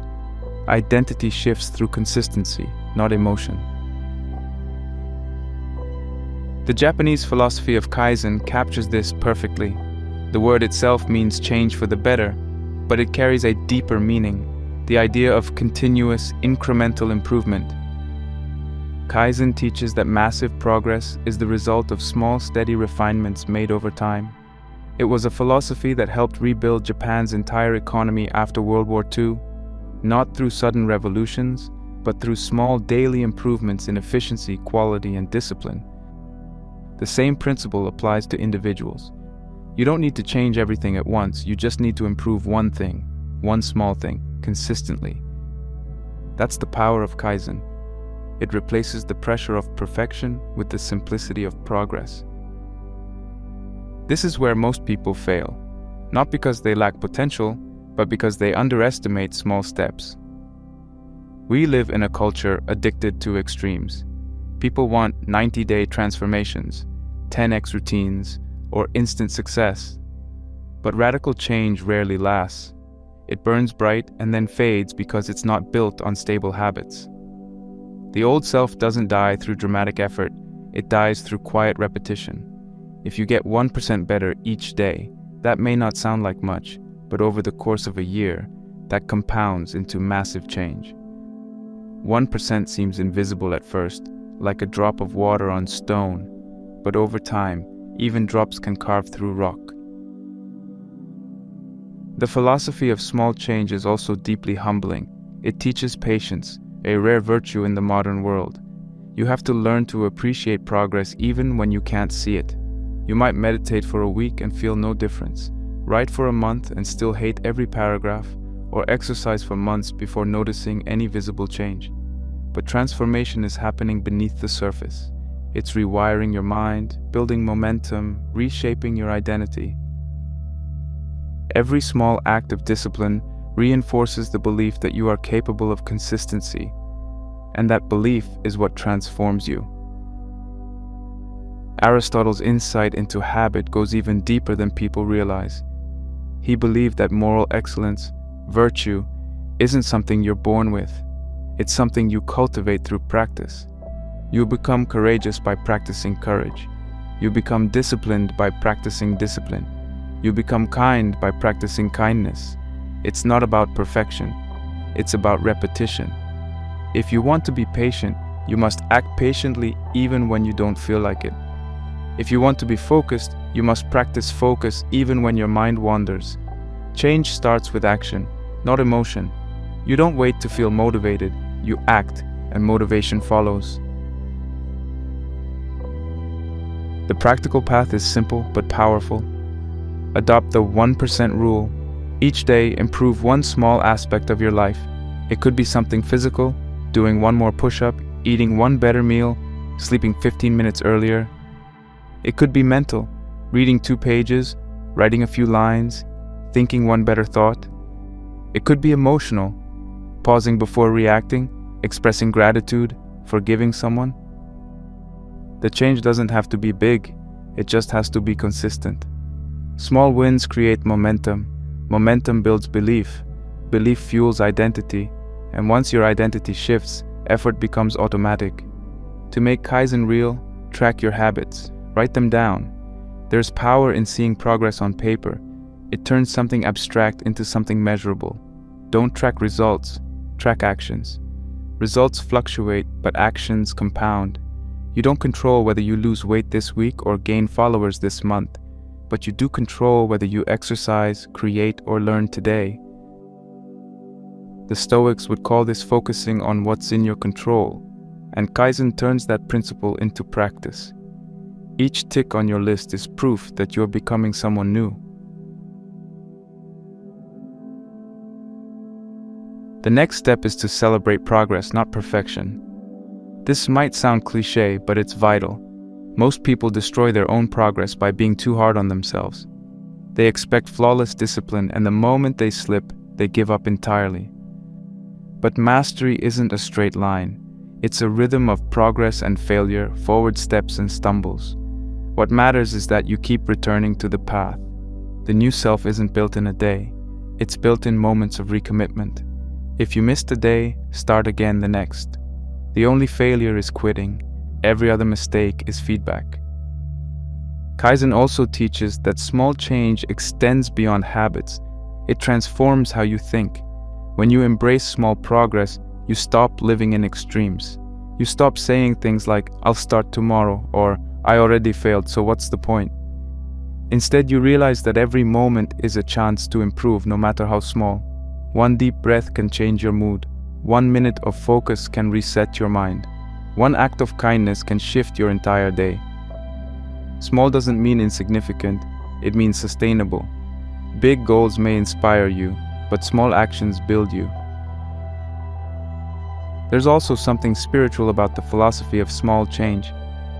Identity shifts through consistency, not emotion. The Japanese philosophy of Kaizen captures this perfectly. The word itself means change for the better, but it carries a deeper meaning, the idea of continuous, incremental improvement. Kaizen teaches that massive progress is the result of small, steady refinements made over time. It was a philosophy that helped rebuild Japan's entire economy after World War II, not through sudden revolutions, but through small daily improvements in efficiency, quality, and discipline. The same principle applies to individuals. You don't need to change everything at once, you just need to improve one thing, one small thing, consistently. That's the power of Kaizen. It replaces the pressure of perfection with the simplicity of progress. This is where most people fail, not because they lack potential, but because they underestimate small steps. We live in a culture addicted to extremes. People want 90-day transformations, 10x routines, or instant success. But radical change rarely lasts. It burns bright and then fades because it's not built on stable habits. The old self doesn't die through dramatic effort, it dies through quiet repetition. If you get 1% better each day, that may not sound like much, but over the course of a year, that compounds into massive change. 1% seems invisible at first, like a drop of water on stone, but over time, even drops can carve through rock. The philosophy of small change is also deeply humbling. It teaches patience, a rare virtue in the modern world. You have to learn to appreciate progress even when you can't see it. You might meditate for a week and feel no difference, write for a month and still hate every paragraph, or exercise for months before noticing any visible change. But transformation is happening beneath the surface. It's rewiring your mind, building momentum, reshaping your identity. Every small act of discipline reinforces the belief that you are capable of consistency, and that belief is what transforms you. Aristotle's insight into habit goes even deeper than people realize. He believed that moral excellence, virtue, isn't something you're born with. It's something you cultivate through practice. You become courageous by practicing courage. You become disciplined by practicing discipline. You become kind by practicing kindness. It's not about perfection. It's about repetition. If you want to be patient, you must act patiently even when you don't feel like it. If you want to be focused, you must practice focus even when your mind wanders. Change starts with action, not emotion. You don't wait to feel motivated, you act, and motivation follows. The practical path is simple but powerful. Adopt the 1% rule. Each day, improve one small aspect of your life. It could be something physical, doing one more push-up, eating one better meal, sleeping 15 minutes earlier. It could be mental, reading 2 pages, writing a few lines, thinking one better thought. It could be emotional, pausing before reacting, expressing gratitude, forgiving someone. The change doesn't have to be big, it just has to be consistent. Small wins create momentum. Momentum builds belief. Belief fuels identity. And once your identity shifts, effort becomes automatic. To make Kaizen real, track your habits. Write them down. There's power in seeing progress on paper. It turns something abstract into something measurable. Don't track results, track actions. Results fluctuate, but actions compound. You don't control whether you lose weight this week or gain followers this month, but you do control whether you exercise, create, or learn today. The Stoics would call this focusing on what's in your control, and Kaizen turns that principle into practice. Each tick on your list is proof that you're becoming someone new. The next step is to celebrate progress, not perfection. This might sound cliché, but it's vital. Most people destroy their own progress by being too hard on themselves. They expect flawless discipline, and the moment they slip, they give up entirely. But mastery isn't a straight line. It's a rhythm of progress and failure, forward steps and stumbles. What matters is that you keep returning to the path. The new self isn't built in a day. It's built in moments of recommitment. If you missed a day, start again the next. The only failure is quitting. Every other mistake is feedback. Kaizen also teaches that small change extends beyond habits. It transforms how you think. When you embrace small progress, you stop living in extremes. You stop saying things like, "I'll start tomorrow," or "I already failed, so what's the point?" Instead, you realize that every moment is a chance to improve, no matter how small. One deep breath can change your mood. 1 minute of focus can reset your mind. One act of kindness can shift your entire day. Small doesn't mean insignificant, it means sustainable. Big goals may inspire you, but small actions build you. There's also something spiritual about the philosophy of small change.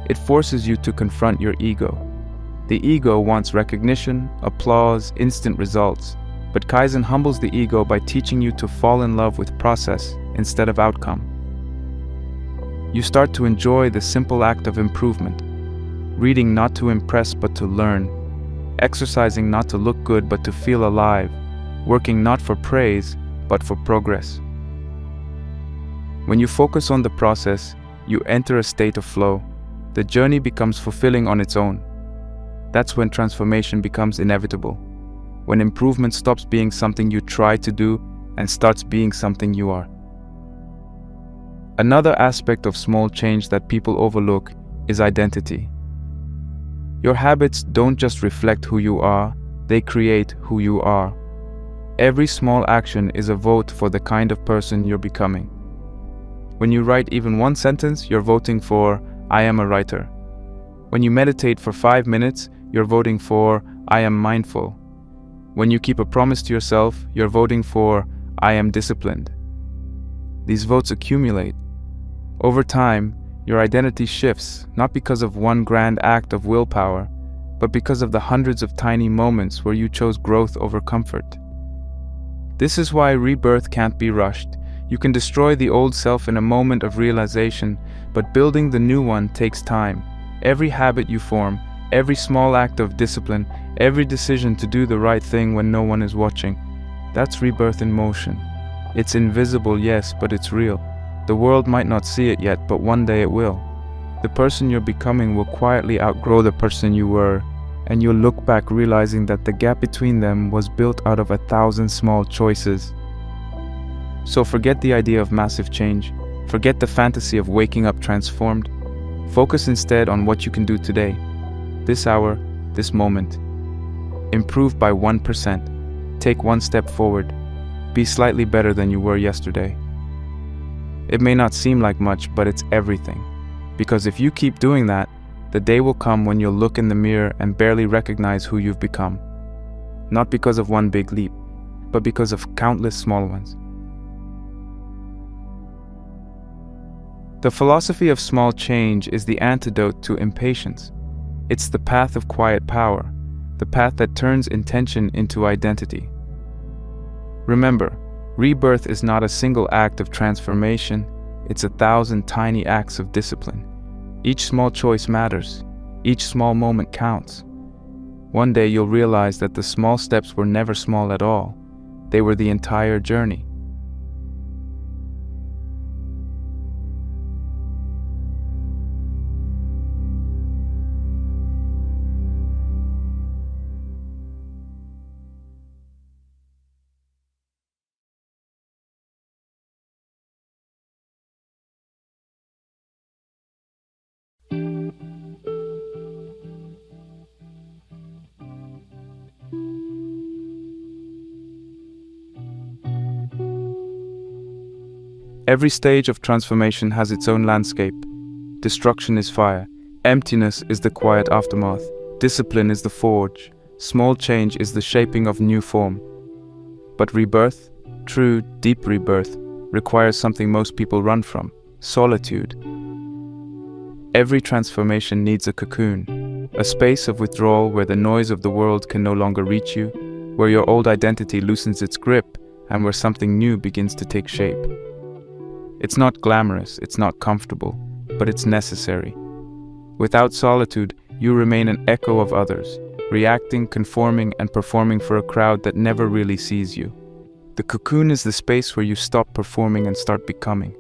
It forces you to confront your ego. The ego wants recognition, applause, instant results. But Kaizen humbles the ego by teaching you to fall in love with process instead of outcome. You start to enjoy the simple act of improvement. Reading not to impress but to learn. Exercising not to look good but to feel alive. Working not for praise but for progress. When you focus on the process, you enter a state of flow. The journey becomes fulfilling on its own. That's when transformation becomes inevitable. When improvement stops being something you try to do and starts being something you are. Another aspect of small change that people overlook is identity. Your habits don't just reflect who you are, they create who you are. Every small action is a vote for the kind of person you're becoming. When you write even one sentence, you're voting for, "I am a writer." When you meditate for 5 minutes, you're voting for, "I am mindful." When you keep a promise to yourself, you're voting for, "I am disciplined." These votes accumulate. Over time, your identity shifts, not because of one grand act of willpower, but because of the hundreds of tiny moments where you chose growth over comfort. This is why rebirth can't be rushed. You can destroy the old self in a moment of realization, but building the new one takes time. Every habit you form, every small act of discipline, every decision to do the right thing when no one is watching, that's rebirth in motion. It's invisible, yes, but it's real. The world might not see it yet, but one day it will. The person you're becoming will quietly outgrow the person you were, and you'll look back realizing that the gap between them was built out of 1,000 small choices. So forget the idea of massive change. Forget the fantasy of waking up transformed. Focus instead on what you can do today. This hour, this moment. Improve by 1%. Take one step forward. Be slightly better than you were yesterday. It may not seem like much, but it's everything. Because if you keep doing that, the day will come when you'll look in the mirror and barely recognize who you've become. Not because of one big leap, but because of countless small ones. The philosophy of small change is the antidote to impatience. It's the path of quiet power, the path that turns intention into identity. Remember, rebirth is not a single act of transformation, it's 1,000 tiny acts of discipline. Each small choice matters, each small moment counts. One day you'll realize that the small steps were never small at all, they were the entire journey. Every stage of transformation has its own landscape. Destruction is fire. Emptiness is the quiet aftermath. Discipline is the forge. Small change is the shaping of new form. But rebirth, true, deep rebirth, requires something most people run from: solitude. Every transformation needs a cocoon, a space of withdrawal where the noise of the world can no longer reach you, where your old identity loosens its grip, and where something new begins to take shape. It's not glamorous, it's not comfortable, but it's necessary. Without solitude, you remain an echo of others, reacting, conforming, and performing for a crowd that never really sees you. The cocoon is the space where you stop performing and start becoming.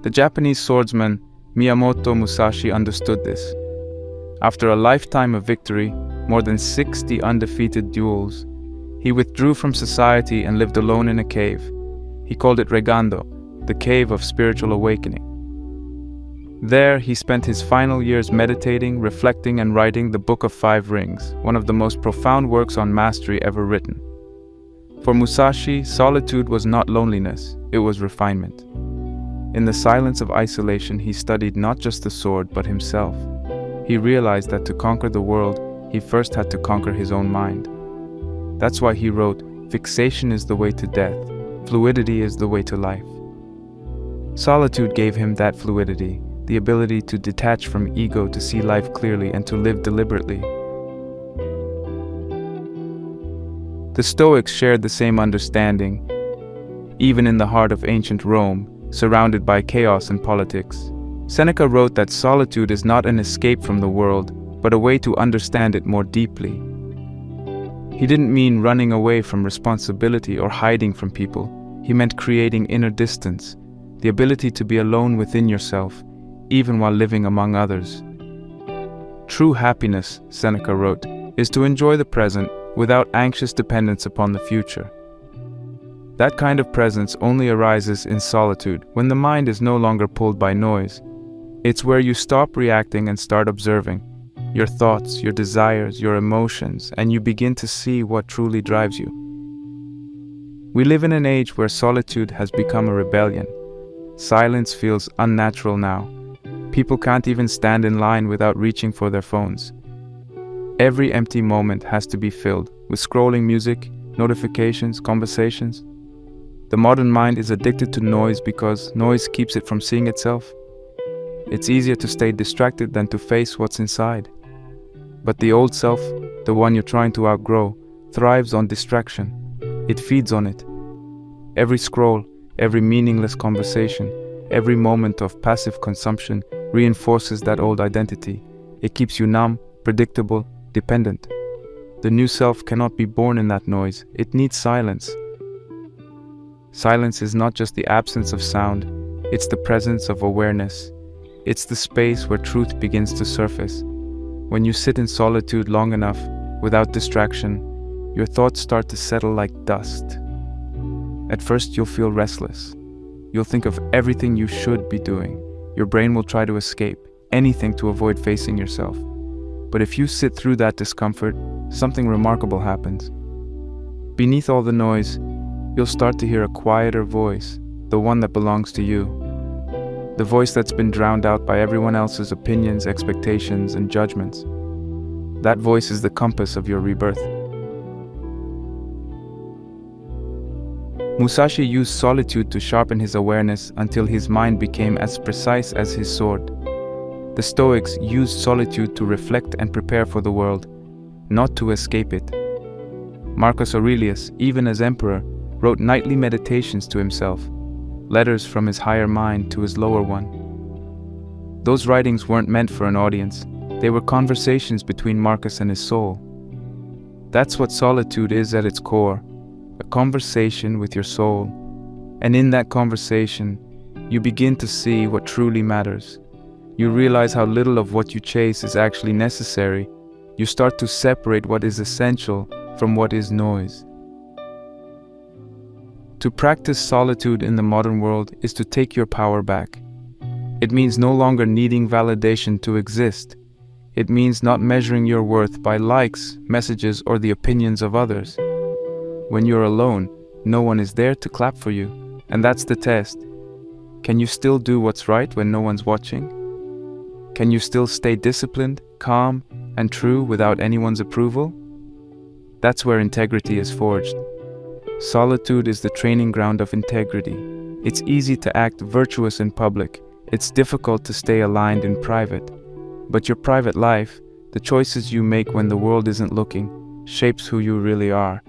The Japanese swordsman Miyamoto Musashi understood this. After a lifetime of victory, more than 60 undefeated duels, he withdrew from society and lived alone in a cave. He called it Regando, the cave of spiritual awakening. There, he spent his final years meditating, reflecting, and writing the Book of Five Rings, one of the most profound works on mastery ever written. For Musashi, solitude was not loneliness, it was refinement. In the silence of isolation, he studied not just the sword, but himself. He realized that to conquer the world, he first had to conquer his own mind. That's why he wrote, "Fixation is the way to death, fluidity is the way to life." Solitude gave him that fluidity, the ability to detach from ego, to see life clearly, and to live deliberately. The Stoics shared the same understanding, even in the heart of ancient Rome, surrounded by chaos and politics. Seneca wrote that solitude is not an escape from the world, but a way to understand it more deeply. He didn't mean running away from responsibility or hiding from people. He meant creating inner distance, the ability to be alone within yourself, even while living among others. True happiness, Seneca wrote, is to enjoy the present without anxious dependence upon the future. That kind of presence only arises in solitude, when the mind is no longer pulled by noise. It's where you stop reacting and start observing your thoughts, your desires, your emotions, and you begin to see what truly drives you. We live in an age where solitude has become a rebellion. Silence feels unnatural now. People can't even stand in line without reaching for their phones. Every empty moment has to be filled with scrolling music, notifications, conversations. The modern mind is addicted to noise because noise keeps it from seeing itself. It's easier to stay distracted than to face what's inside. But the old self, the one you're trying to outgrow, thrives on distraction. It feeds on it. Every scroll, every meaningless conversation, every moment of passive consumption reinforces that old identity. It keeps you numb, predictable, dependent. The new self cannot be born in that noise. It needs silence. Silence is not just the absence of sound, it's the presence of awareness. It's the space where truth begins to surface. When you sit in solitude long enough, without distraction, your thoughts start to settle like dust. At first, you'll feel restless. You'll think of everything you should be doing. Your brain will try to escape, anything to avoid facing yourself. But if you sit through that discomfort, something remarkable happens. Beneath all the noise, you'll start to hear a quieter voice, the one that belongs to you. The voice that's been drowned out by everyone else's opinions, expectations, and judgments. That voice is the compass of your rebirth. Musashi used solitude to sharpen his awareness until his mind became as precise as his sword. The Stoics used solitude to reflect and prepare for the world, not to escape it. Marcus Aurelius, even as emperor, wrote nightly meditations to himself, letters from his higher mind to his lower one. Those writings weren't meant for an audience. They were conversations between Marcus and his soul. That's what solitude is at its core, a conversation with your soul. And in that conversation, you begin to see what truly matters. You realize how little of what you chase is actually necessary. You start to separate what is essential from what is noise. To practice solitude in the modern world is to take your power back. It means no longer needing validation to exist. It means not measuring your worth by likes, messages, or the opinions of others. When you're alone, no one is there to clap for you, and that's the test. Can you still do what's right when no one's watching? Can you still stay disciplined, calm, and true without anyone's approval? That's where integrity is forged. Solitude is the training ground of integrity. It's easy to act virtuous in public. It's difficult to stay aligned in private. But your private life, the choices you make when the world isn't looking, shapes who you really are.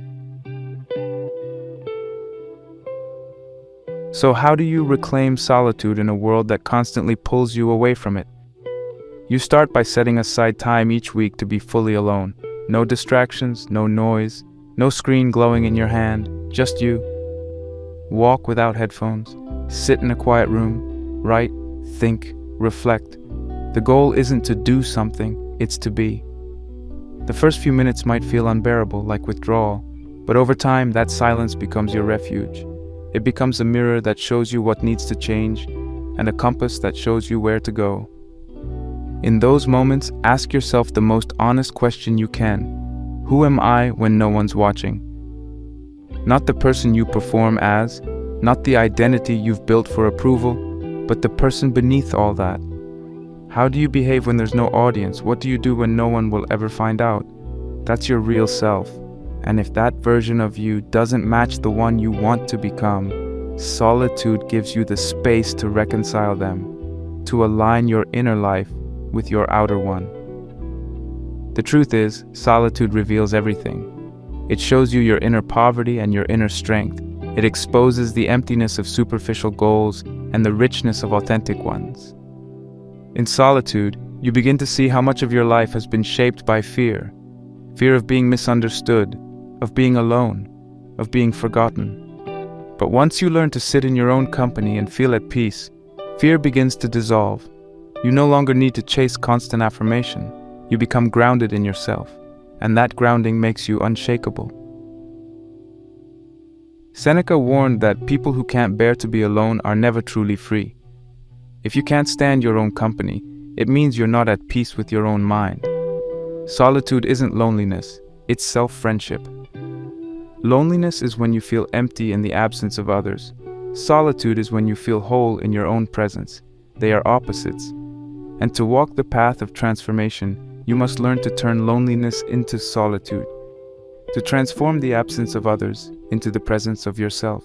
So how do you reclaim solitude in a world that constantly pulls you away from it? You start by setting aside time each week to be fully alone. No distractions, no noise, no screen glowing in your hand, just you. Walk without headphones, sit in a quiet room, write, think, reflect. The goal isn't to do something, it's to be. The first few minutes might feel unbearable, like withdrawal, but over time that silence becomes your refuge. It becomes a mirror that shows you what needs to change, and a compass that shows you where to go. In those moments, ask yourself the most honest question you can. Who am I when no one's watching? Not the person you perform as, not the identity you've built for approval, but the person beneath all that. How do you behave when there's no audience? What do you do when no one will ever find out? That's your real self. And if that version of you doesn't match the one you want to become, solitude gives you the space to reconcile them, to align your inner life with your outer one. The truth is, solitude reveals everything. It shows you your inner poverty and your inner strength. It exposes the emptiness of superficial goals and the richness of authentic ones. In solitude, you begin to see how much of your life has been shaped by fear. Fear of being misunderstood, of being alone, of being forgotten. But once you learn to sit in your own company and feel at peace, fear begins to dissolve. You no longer need to chase constant affirmation. You become grounded in yourself, and that grounding makes you unshakable. Seneca warned that people who can't bear to be alone are never truly free. If you can't stand your own company, it means you're not at peace with your own mind. Solitude isn't loneliness, it's self-friendship. Loneliness is when you feel empty in the absence of others. Solitude is when you feel whole in your own presence. They are opposites. And to walk the path of transformation, you must learn to turn loneliness into solitude, to transform the absence of others into the presence of yourself.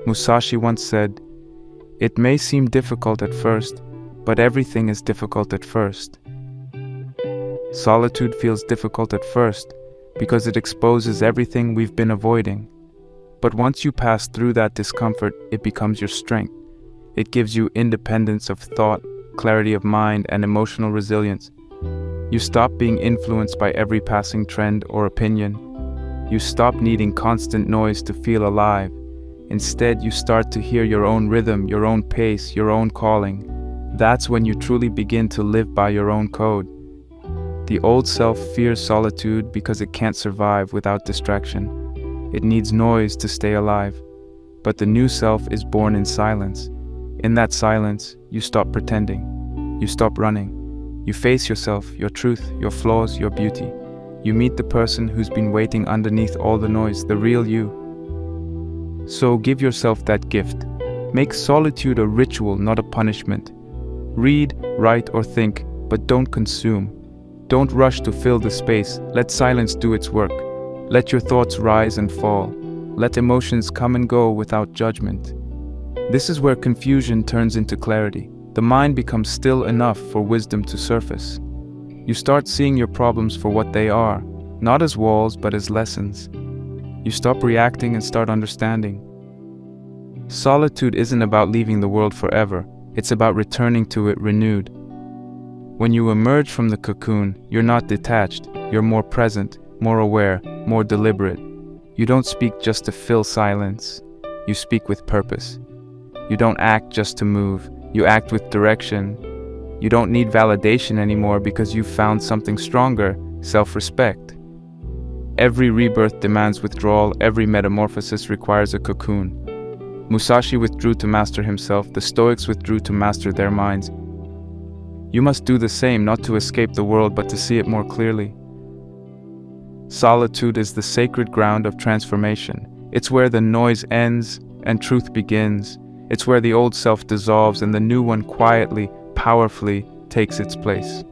Musashi once said, "It may seem difficult at first, but everything is difficult at first." Solitude feels difficult at first because it exposes everything we've been avoiding. But once you pass through that discomfort, it becomes your strength. It gives you independence of thought, clarity of mind, and emotional resilience. You stop being influenced by every passing trend or opinion. You stop needing constant noise to feel alive. Instead, you start to hear your own rhythm, your own pace, your own calling. That's when you truly begin to live by your own code. The old self fears solitude because it can't survive without distraction. It needs noise to stay alive. But the new self is born in silence. In that silence, you stop pretending. You stop running. You face yourself, your truth, your flaws, your beauty. You meet the person who's been waiting underneath all the noise, the real you. So give yourself that gift. Make solitude a ritual, not a punishment. Read, write, or think, but don't consume. Don't rush to fill the space. Let silence do its work. Let your thoughts rise and fall. Let emotions come and go without judgment. This is where confusion turns into clarity. The mind becomes still enough for wisdom to surface. You start seeing your problems for what they are, not as walls, but as lessons. You stop reacting and start understanding. Solitude isn't about leaving the world forever. It's about returning to it renewed. When you emerge from the cocoon, you're not detached. You're more present, more aware, more deliberate. You don't speak just to fill silence. You speak with purpose. You don't act just to move. You act with direction. You don't need validation anymore because you've found something stronger, self-respect. Every rebirth demands withdrawal. Every metamorphosis requires a cocoon. Musashi withdrew to master himself. The Stoics withdrew to master their minds. You must do the same, not to escape the world, but to see it more clearly. Solitude is the sacred ground of transformation. It's where the noise ends and truth begins. It's where the old self dissolves and the new one quietly, powerfully takes its place.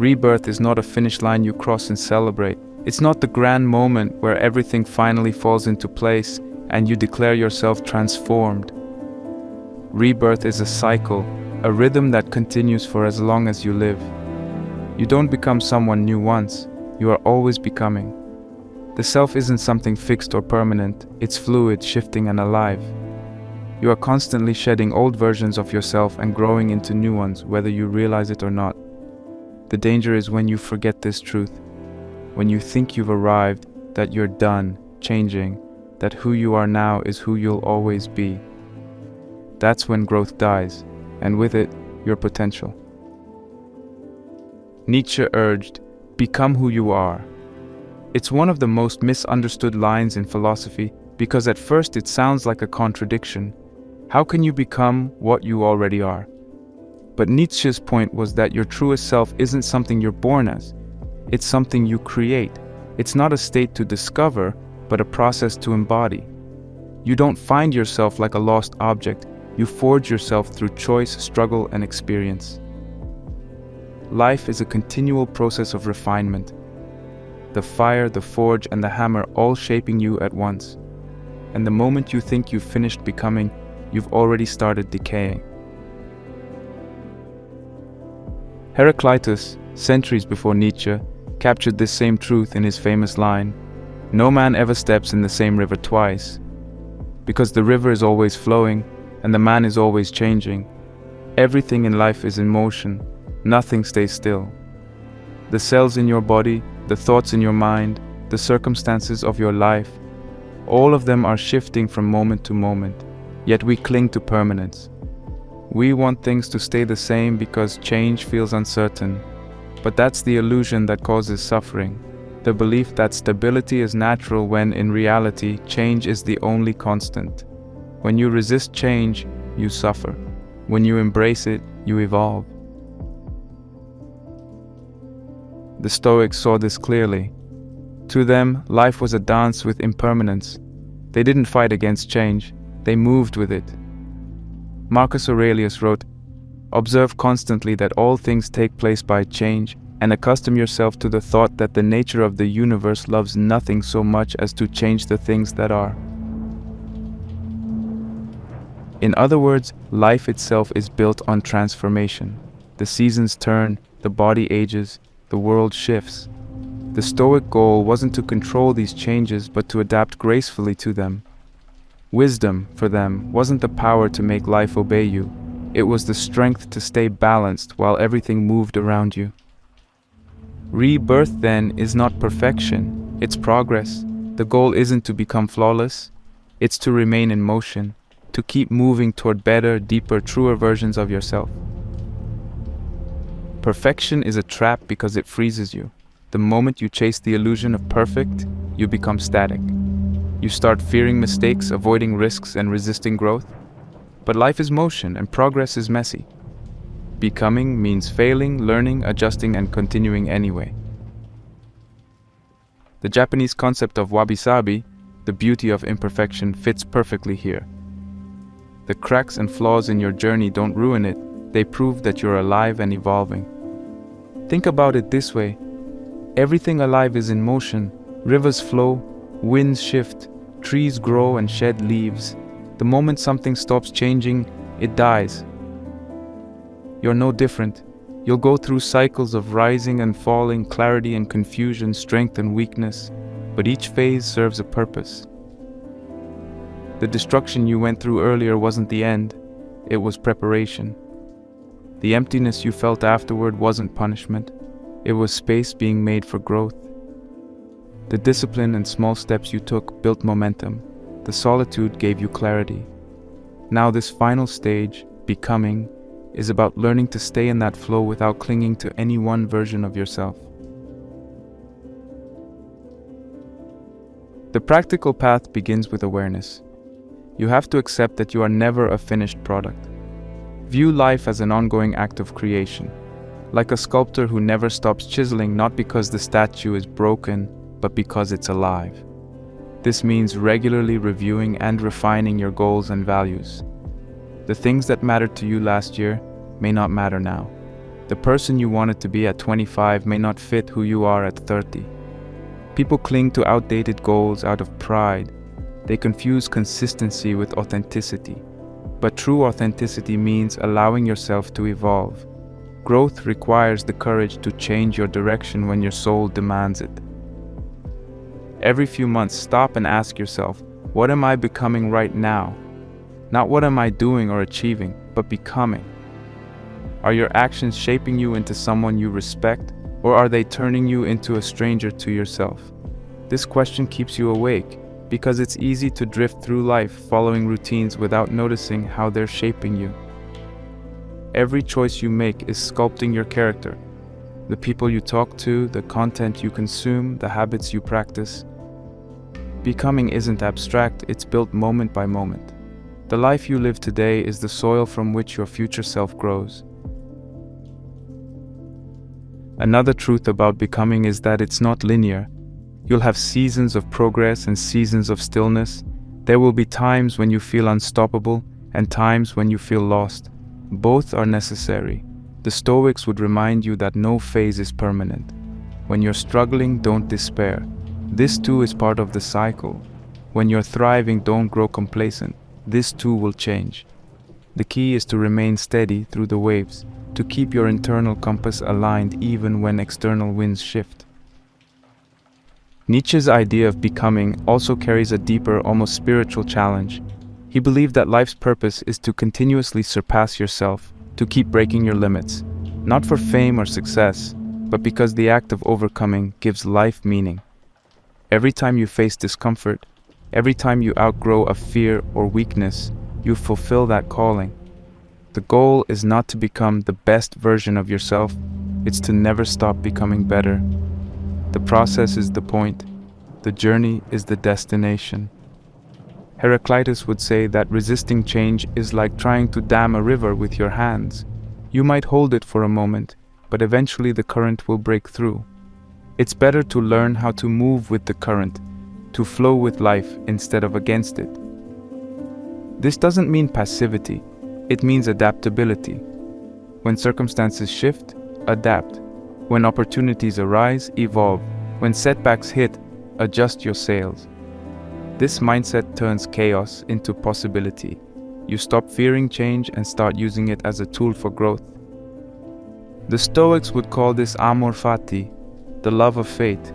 Rebirth is not a finish line you cross and celebrate. It's not the grand moment where everything finally falls into place and you declare yourself transformed. Rebirth is a cycle, a rhythm that continues for as long as you live. You don't become someone new once, you are always becoming. The self isn't something fixed or permanent, it's fluid, shifting, and alive. You are constantly shedding old versions of yourself and growing into new ones, whether you realize it or not. The danger is when you forget this truth, when you think you've arrived, that you're done changing, that who you are now is who you'll always be. That's when growth dies, and with it, your potential. Nietzsche urged, "Become who you are." It's one of the most misunderstood lines in philosophy because at first it sounds like a contradiction. How can you become what you already are? But Nietzsche's point was that your truest self isn't something you're born as. It's something you create. It's not a state to discover, but a process to embody. You don't find yourself like a lost object. You forge yourself through choice, struggle, and experience. Life is a continual process of refinement. The fire, the forge, and the hammer all shaping you at once. And the moment you think you've finished becoming, you've already started decaying. Heraclitus, centuries before Nietzsche, captured this same truth in his famous line, "No man ever steps in the same river twice." Because the river is always flowing, and the man is always changing. Everything in life is in motion, nothing stays still. The cells in your body, the thoughts in your mind, the circumstances of your life, all of them are shifting from moment to moment, yet we cling to permanence. We want things to stay the same because change feels uncertain, but that's the illusion that causes suffering, the belief that stability is natural when in reality change is the only constant. When you resist change, you suffer. When you embrace it, you evolve. The Stoics saw this clearly. To them, life was a dance with impermanence. They didn't fight against change, they moved with it. Marcus Aurelius wrote, "Observe constantly that all things take place by change, and accustom yourself to the thought that the nature of the universe loves nothing so much as to change the things that are." In other words, life itself is built on transformation. The seasons turn, the body ages, the world shifts. The Stoic goal wasn't to control these changes, but to adapt gracefully to them. Wisdom, for them, wasn't the power to make life obey you. It was the strength to stay balanced while everything moved around you. Rebirth, then, is not perfection, it's progress. The goal isn't to become flawless, it's to remain in motion, to keep moving toward better, deeper, truer versions of yourself. Perfection is a trap because it freezes you. The moment you chase the illusion of perfect, you become static. You start fearing mistakes, avoiding risks, and resisting growth. But life is motion, and progress is messy. Becoming means failing, learning, adjusting, and continuing anyway. The Japanese concept of wabi-sabi, the beauty of imperfection, fits perfectly here. The cracks and flaws in your journey don't ruin it, they prove that you're alive and evolving. Think about it this way. Everything alive is in motion. Rivers flow, winds shift, trees grow and shed leaves. The moment something stops changing, it dies. You're no different. You'll go through cycles of rising and falling, clarity and confusion, strength and weakness, but each phase serves a purpose. The destruction you went through earlier wasn't the end, it was preparation. The emptiness you felt afterward wasn't punishment, it was space being made for growth. The discipline and small steps you took built momentum. The solitude gave you clarity. Now this final stage, becoming, is about learning to stay in that flow without clinging to any one version of yourself. The practical path begins with awareness. You have to accept that you are never a finished product. View life as an ongoing act of creation, like a sculptor who never stops chiseling, not because the statue is broken, but because it's alive. This means regularly reviewing and refining your goals and values. The things that mattered to you last year may not matter now. The person you wanted to be at 25 may not fit who you are at 30. People cling to outdated goals out of pride. They confuse consistency with authenticity. But true authenticity means allowing yourself to evolve. Growth requires the courage to change your direction when your soul demands it. Every few months, stop and ask yourself, what am I becoming right now? Not what am I doing or achieving, but becoming. Are your actions shaping you into someone you respect, or are they turning you into a stranger to yourself? This question keeps you awake, because it's easy to drift through life following routines without noticing how they're shaping you. Every choice you make is sculpting your character. The people you talk to, the content you consume, the habits you practice. Becoming isn't abstract, it's built moment by moment. The life you live today is the soil from which your future self grows. Another truth about becoming is that it's not linear. You'll have seasons of progress and seasons of stillness. There will be times when you feel unstoppable and times when you feel lost. Both are necessary. The Stoics would remind you that no phase is permanent. When you're struggling, don't despair. This too is part of the cycle. When you're thriving, don't grow complacent. This too will change. The key is to remain steady through the waves, to keep your internal compass aligned even when external winds shift. Nietzsche's idea of becoming also carries a deeper, almost spiritual challenge. He believed that life's purpose is to continuously surpass yourself, to keep breaking your limits, not for fame or success, but because the act of overcoming gives life meaning. Every time you face discomfort, every time you outgrow a fear or weakness, you fulfill that calling. The goal is not to become the best version of yourself, it's to never stop becoming better. The process is the point, the journey is the destination. Heraclitus would say that resisting change is like trying to dam a river with your hands. You might hold it for a moment, but eventually the current will break through. It's better to learn how to move with the current, to flow with life instead of against it. This doesn't mean passivity, it means adaptability. When circumstances shift, adapt. When opportunities arise, evolve. When setbacks hit, adjust your sails. This mindset turns chaos into possibility. You stop fearing change and start using it as a tool for growth. The Stoics would call this amor fati, the love of fate.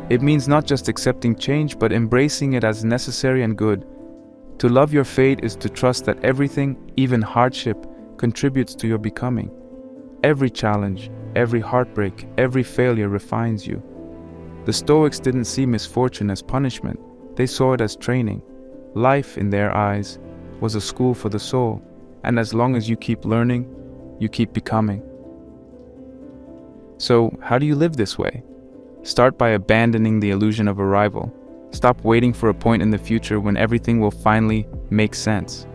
It means not just accepting change, but embracing it as necessary and good. To love your fate is to trust that everything, even hardship, contributes to your becoming. Every challenge, every heartbreak, every failure refines you. The Stoics didn't see misfortune as punishment, they saw it as training. Life, in their eyes, was a school for the soul, and as long as you keep learning, you keep becoming. So, how do you live this way? Start by abandoning the illusion of arrival. Stop waiting for a point in the future when everything will finally make sense.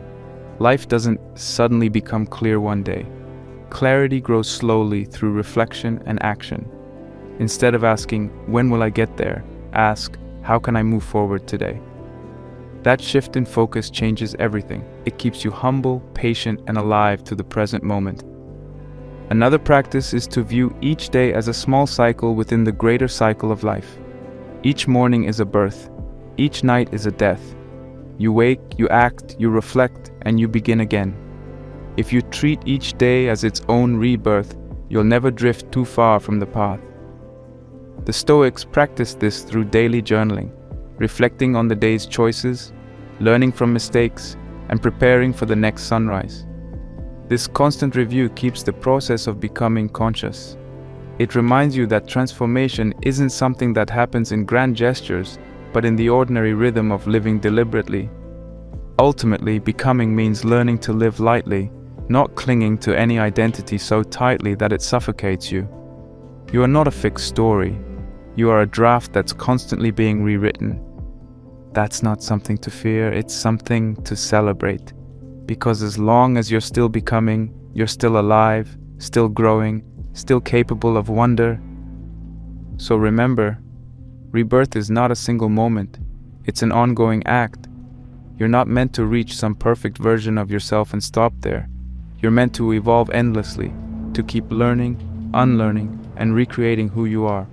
Life doesn't suddenly become clear one day. Clarity grows slowly through reflection and action. Instead of asking, when will I get there? Ask, how can I move forward today? That shift in focus changes everything. It keeps you humble, patient, and alive to the present moment. Another practice is to view each day as a small cycle within the greater cycle of life. Each morning is a birth. Each night is a death. You wake, you act, you reflect, and you begin again. If you treat each day as its own rebirth, you'll never drift too far from the path. The Stoics practiced this through daily journaling, reflecting on the day's choices, learning from mistakes, and preparing for the next sunrise. This constant review keeps the process of becoming conscious. It reminds you that transformation isn't something that happens in grand gestures, but in the ordinary rhythm of living deliberately. Ultimately, becoming means learning to live lightly, not clinging to any identity so tightly that it suffocates you. You are not a fixed story. You are a draft that's constantly being rewritten. That's not something to fear, it's something to celebrate. Because as long as you're still becoming, you're still alive, still growing, still capable of wonder. So remember, rebirth is not a single moment. It's an ongoing act. You're not meant to reach some perfect version of yourself and stop there. You're meant to evolve endlessly, to keep learning, unlearning, and recreating who you are.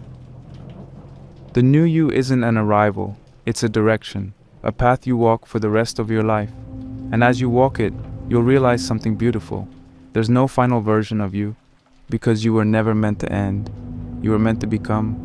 The new you isn't an arrival, it's a direction, a path you walk for the rest of your life. And as you walk it, you'll realize something beautiful. There's no final version of you, because you were never meant to end. You were meant to become